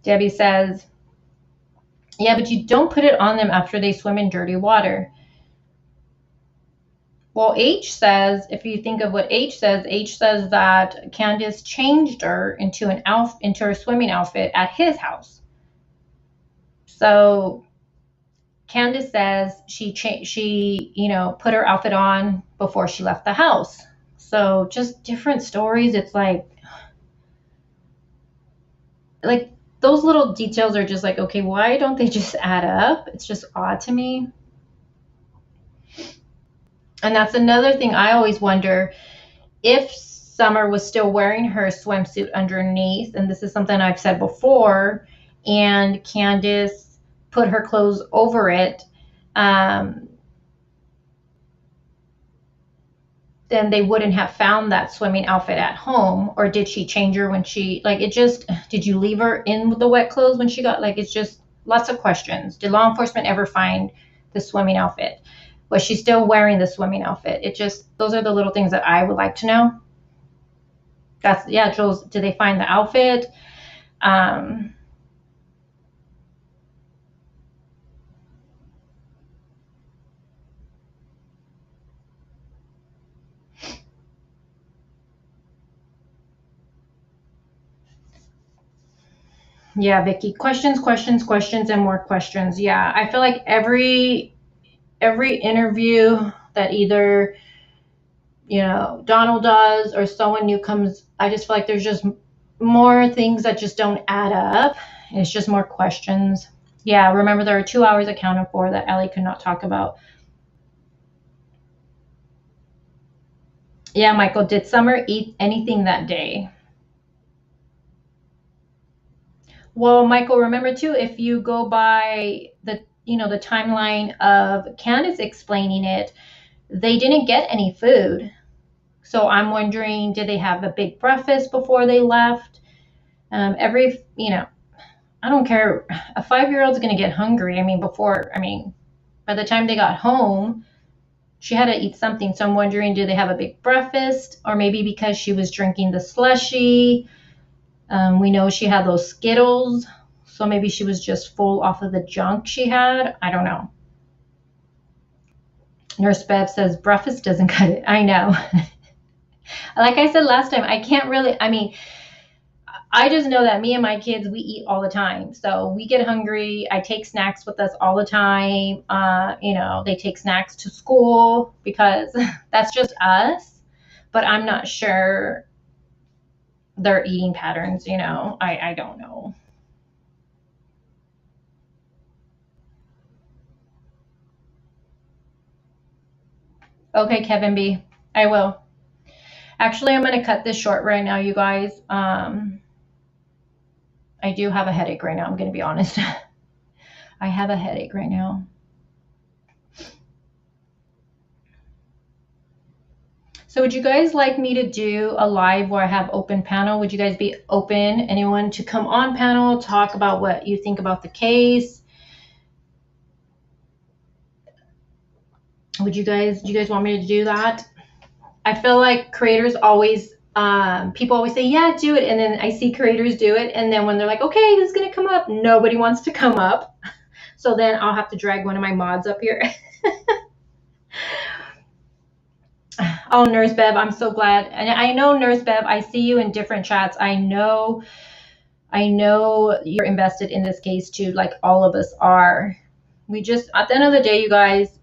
Debbie says, yeah, but you don't put it on them after they swim in dirty water. Well, H says, if you think of what H says that Candace changed her into her swimming outfit at his house. So Candace says she you know, put her outfit on before she left the house. So just different stories. It's like those little details are just like, okay, why don't they just add up? It's just odd to me. And that's another thing I always wonder, if Summer was still wearing her swimsuit underneath, and this is something I've said before, and Candace put her clothes over it, then they wouldn't have found that swimming outfit at home? Or did she change her when she, like, it just, did you leave her in with the wet clothes when she got, like, it's just lots of questions. Did law enforcement ever find the swimming outfit? Was she still wearing the swimming outfit? It just, those are the little things that I would like to know. That's, yeah, Jules, did they find the outfit? Yeah, Vicky, questions, questions, questions, and more questions. Yeah, I feel like every interview that either, you know, Donald does or someone new comes, I just feel like there's just more things that just don't add up. It's just more questions. Yeah, remember there are 2 hours accounted for that Ellie could not talk about. Yeah, Michael, did Summer eat anything that day? Well, Michael, remember too, if you go by the, you know, the timeline of Candace explaining it, they didn't get any food. So I'm wondering, did they have a big breakfast before they left? You know, I don't care. A 5-year-old's going to get hungry. I mean, by the time they got home, she had to eat something. So I'm wondering, did they have a big breakfast? Or maybe because she was drinking the slushy, we know she had those Skittles. So maybe she was just full off of the junk she had. I don't know. Nurse Bev says breakfast doesn't cut it. I know. Like I said last time, I can't really, I mean, I just know that me and my kids, we eat all the time. So we get hungry. I take snacks with us all the time. You know, they take snacks to school because that's just us. But I'm not sure their eating patterns, you know. I don't know. Okay, Kevin B. I will. Actually, I'm going to cut this short right now, you guys. I do have a headache right now. I'm going to be honest. I have a headache right now. So would you guys like me to do a live where I have open panel? Would you guys be open, anyone, to come on panel, talk about what you think about the case? Do you guys want me to do that? I feel like creators always, people always say, yeah, do it. And then I see creators do it. And then when they're like, okay, who's going to come up? Nobody wants to come up. So then I'll have to drag one of my mods up here. Oh, Nurse Bev, I'm so glad. And I know, Nurse Bev, I see you in different chats. I know you're invested in this case too, like all of us are. We just, at the end of the day, you guys,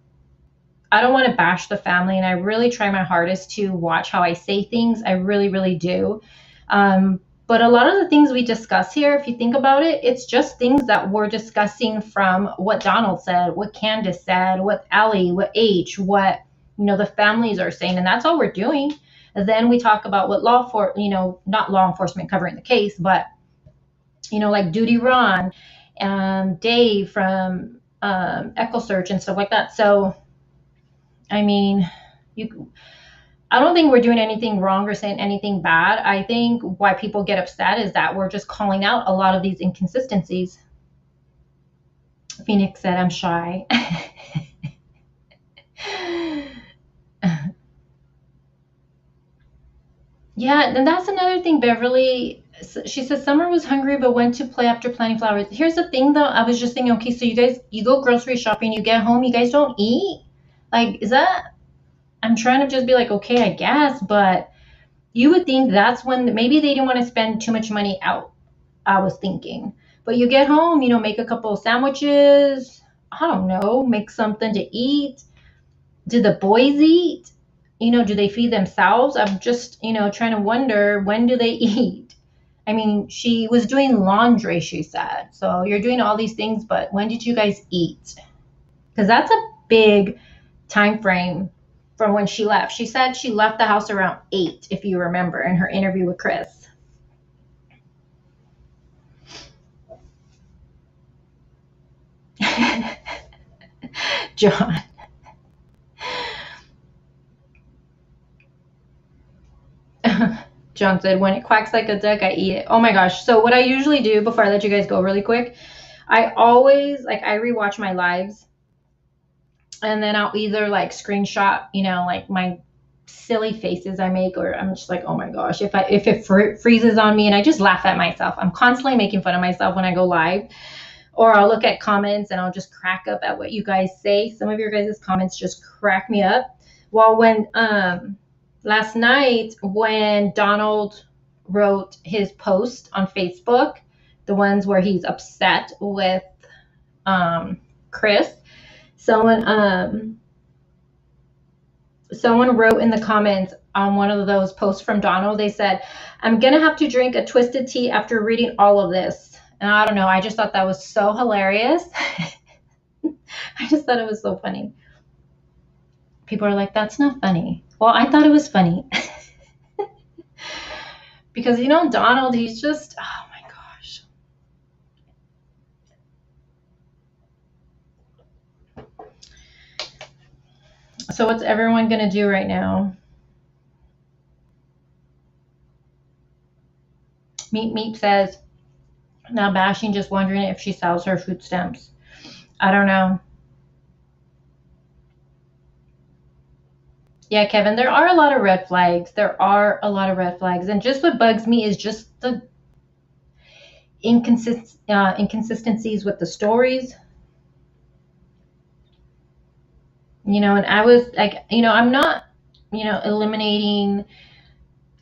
I don't want to bash the family, and I really try my hardest to watch how I say things. I really, really do. But a lot of the things we discuss here, if you think about it, it's just things that we're discussing from what Donald said, what Candace said, what Ellie, what H, what, you know, the families are saying, and that's all we're doing. And then we talk about what not law enforcement covering the case, but, you know, like Duty Ron, Dave from Echo Search and stuff like that. So, I mean, I don't think we're doing anything wrong or saying anything bad. I think why people get upset is that we're just calling out a lot of these inconsistencies. Phoenix said, I'm shy. Yeah, and that's another thing, Beverly. She says Summer was hungry but went to play after planting flowers. Here's the thing, though. I was just thinking, okay, so you go grocery shopping, you get home, you guys don't eat? Like, is that, I'm trying to just be like, okay, I guess, but you would think that's when maybe they didn't want to spend too much money out, I was thinking. But you get home, you know, make a couple of sandwiches, I don't know, make something to eat. Do the boys eat? You know, do they feed themselves? I'm just, you know, trying to wonder, when do they eat? I mean, she was doing laundry, she said. So you're doing all these things, but when did you guys eat? Because that's a big time frame from when she left. She said she left the house around 8, if you remember, in her interview with Chris. John. John said, when it quacks like a duck, I eat it. Oh my gosh. So what I usually do before I let you guys go really quick, I always, like, I rewatch my lives, and then I'll either like screenshot, you know, like my silly faces I make, or I'm just like, oh my gosh, if it freezes on me, and I just laugh at myself. I'm constantly making fun of myself when I go live, or I'll look at comments and I'll just crack up at what you guys say. Some of your guys' comments just crack me up. Well, when last night when Donald wrote his post on Facebook, the ones where he's upset with Chris, someone wrote in the comments on one of those posts from Donald, they said, I'm gonna have to drink a twisted tea after reading all of this. And I don't know, I just thought that was so hilarious. I just thought it was so funny. People are like, that's not funny. Well, I thought it was funny. Because, you know, Donald, he's just, oh my gosh. So what's everyone going to do right now? Meep says, now bashing, just wondering if she sells her food stamps. I don't know. Yeah, Kevin, there are a lot of red flags. There are a lot of red flags. And just what bugs me is just the inconsistencies with the stories. You know, and I was like, you know, I'm not, you know, eliminating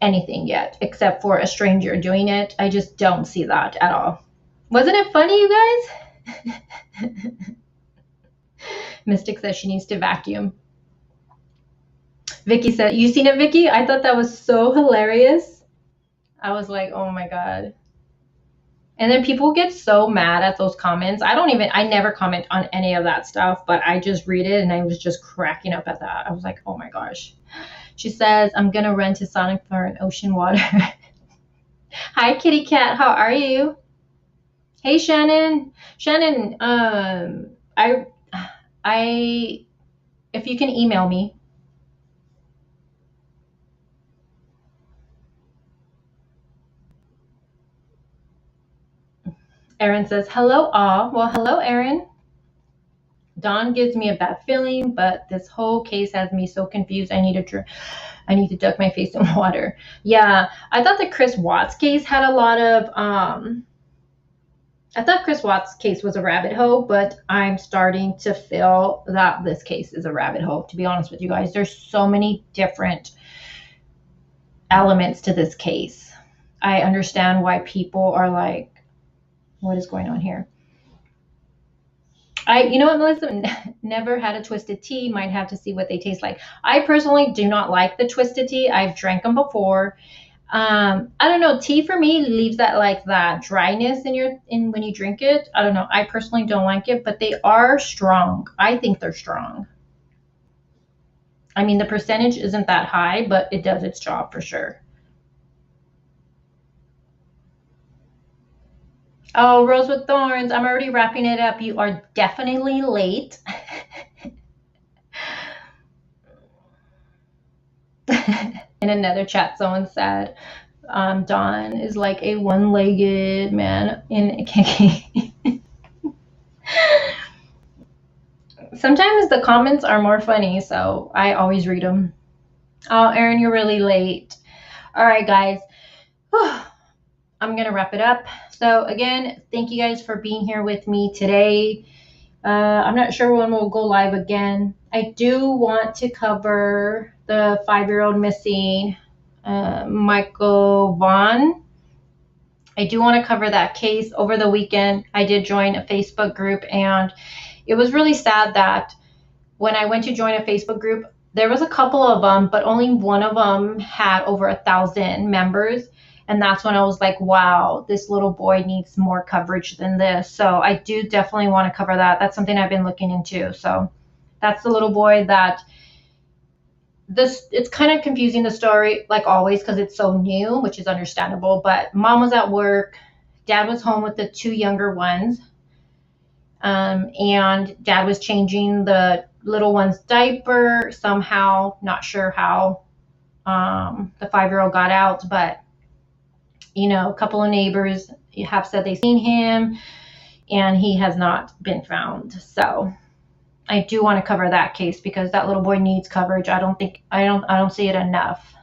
anything yet, except for a stranger doing it. I just don't see that at all. Wasn't it funny, you guys? Mystic says she needs to vacuum. Vicky said, you seen it, Vicky? I thought that was so hilarious. I was like, oh my God. And then people get so mad at those comments. I never comment on any of that stuff, but I just read it and I was just cracking up at that. I was like, oh my gosh. She says, I'm going to run to Sonic for an ocean water. Hi, kitty cat. How are you? Hey, Shannon. Shannon, if you can email me. Erin says, hello, all. Well, hello, Erin. Dawn gives me a bad feeling, but this whole case has me so confused. I need to duck my face in water. Yeah, I thought the Chris Watts case had a lot of, I thought Chris Watts' case was a rabbit hole, but I'm starting to feel that this case is a rabbit hole, to be honest with you guys. There's so many different elements to this case. I understand why people are like, what is going on here? You know what, Melissa? Never had a twisted tea. Might have to see what they taste like. I personally do not like the twisted tea. I've drank them before. I don't know. Tea for me leaves that dryness in when you drink it. I don't know. I personally don't like it, but they are strong. I think they're strong. I mean, the percentage isn't that high, but it does its job for sure. Oh, Rose with Thorns, I'm already wrapping it up. You are definitely late. In another chat, someone said, Don is like a one-legged man in a kinky. Sometimes the comments are more funny, so I always read them. Oh, Erin, you're really late. All right, guys. I'm going to wrap it up. So again, thank you guys for being here with me today. I'm not sure when we'll go live again. I do want to cover the 5-year-old missing Michael Vaughn. I do want to cover that case. Over the weekend, I did join a Facebook group, and it was really sad that when I went to join a Facebook group, there was a couple of them, but only one of them had over 1,000 members. And that's when I was like, wow, this little boy needs more coverage than this. So I do definitely want to cover that. That's something I've been looking into. So that's the little boy that it's kind of confusing, the story, like always, because it's so new, which is understandable. But mom was at work. Dad was home with the 2 younger ones. And dad was changing the little one's diaper somehow. Not sure how the 5-year-old got out, but a couple of neighbors have said they've seen him, and he has not been found. So I do want to cover that case because that little boy needs coverage. I don't see it enough.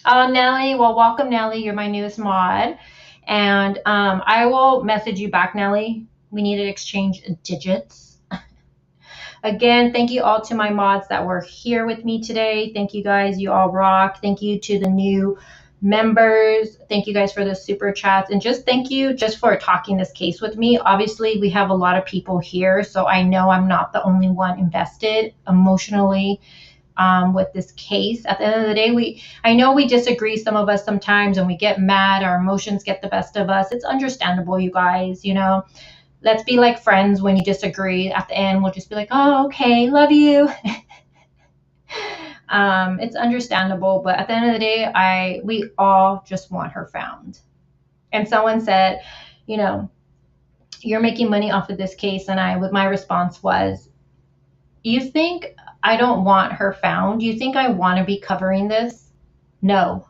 Nellie, well, welcome, Nellie. You're my newest mod, and I will message you back, Nellie. We need to exchange digits. Again, thank you all to my mods that were here with me today. Thank you guys. You all rock. Thank you to the new members. Thank you guys for the super chats, and just thank you just for talking this case with me. Obviously, we have a lot of people here, so I know I'm not the only one invested emotionally with this case. At the end of the day, I know we disagree, some of us sometimes, and we get mad. Our emotions get the best of us. It's understandable, you guys. Let's be like friends. When you disagree, at the end, we'll just be like, oh, okay, love you. It's understandable, but at the end of the day, we all just want her found. And someone said, you're making money off of this case, and my response was, you think I don't want her found? You think I want to be covering this? No.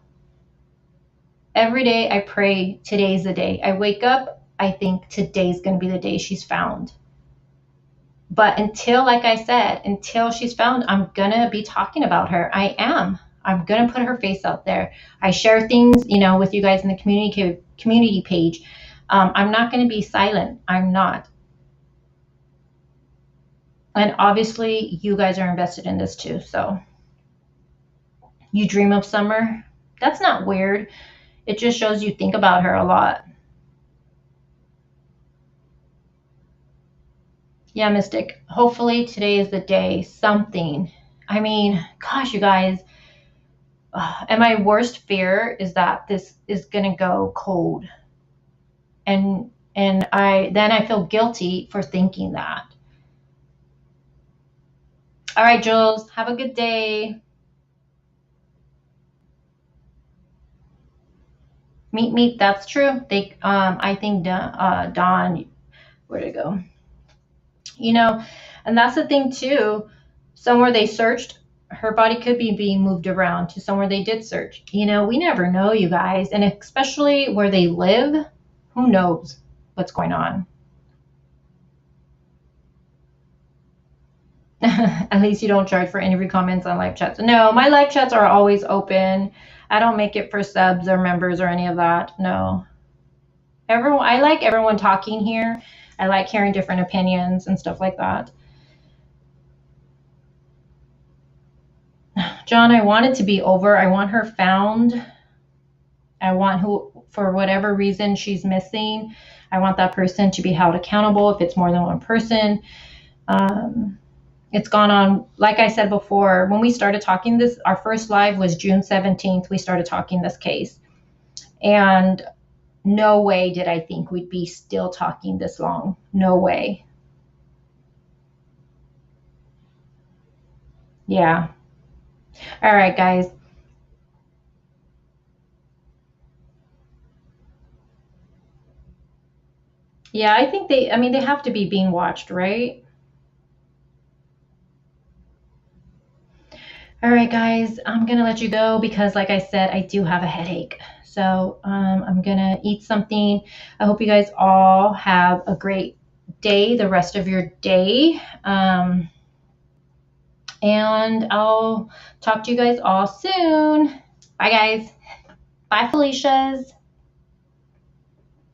Every day I pray today's the day. I wake up, I think today's going to be the day she's found. But like I said, until she's found, I'm going to be talking about her. I am. I'm going to put her face out there. I share things, with you guys in the community page. I'm not going to be silent. I'm not. And obviously, you guys are invested in this too. So, you dream of Summer? That's not weird. It just shows you think about her a lot. Yeah, Mystic. Hopefully today is the day. Something. I mean, gosh, you guys. And my worst fear is that this is gonna go cold. And I feel guilty for thinking that. All right, Jules. Have a good day. Meet. That's true. I think Dawn. Where'd it go? And that's the thing too. Somewhere they searched, her body could be being moved around to somewhere they did search. We never know, you guys. And especially where they live, who knows what's going on. At least you don't charge for any comments on live chats. No, my live chats are always open. I don't make it for subs or members or any of that. No. I like everyone talking here. I like hearing different opinions and stuff like that. John, I want it to be over. I want her found. I want for whatever reason she's missing, I want that person to be held accountable if it's more than one person. It's gone on, like I said before, when we started talking this, our first live was June 17th. We started talking this case. And no way did I think we'd be still talking this long. No way. Yeah. All right, guys. Yeah, I think they have to be being watched, right? All right, guys, I'm going to let you go because, like I said, I do have a headache. So I'm going to eat something. I hope you guys all have a great day, the rest of your day. And I'll talk to you guys all soon. Bye, guys. Bye, Felicias.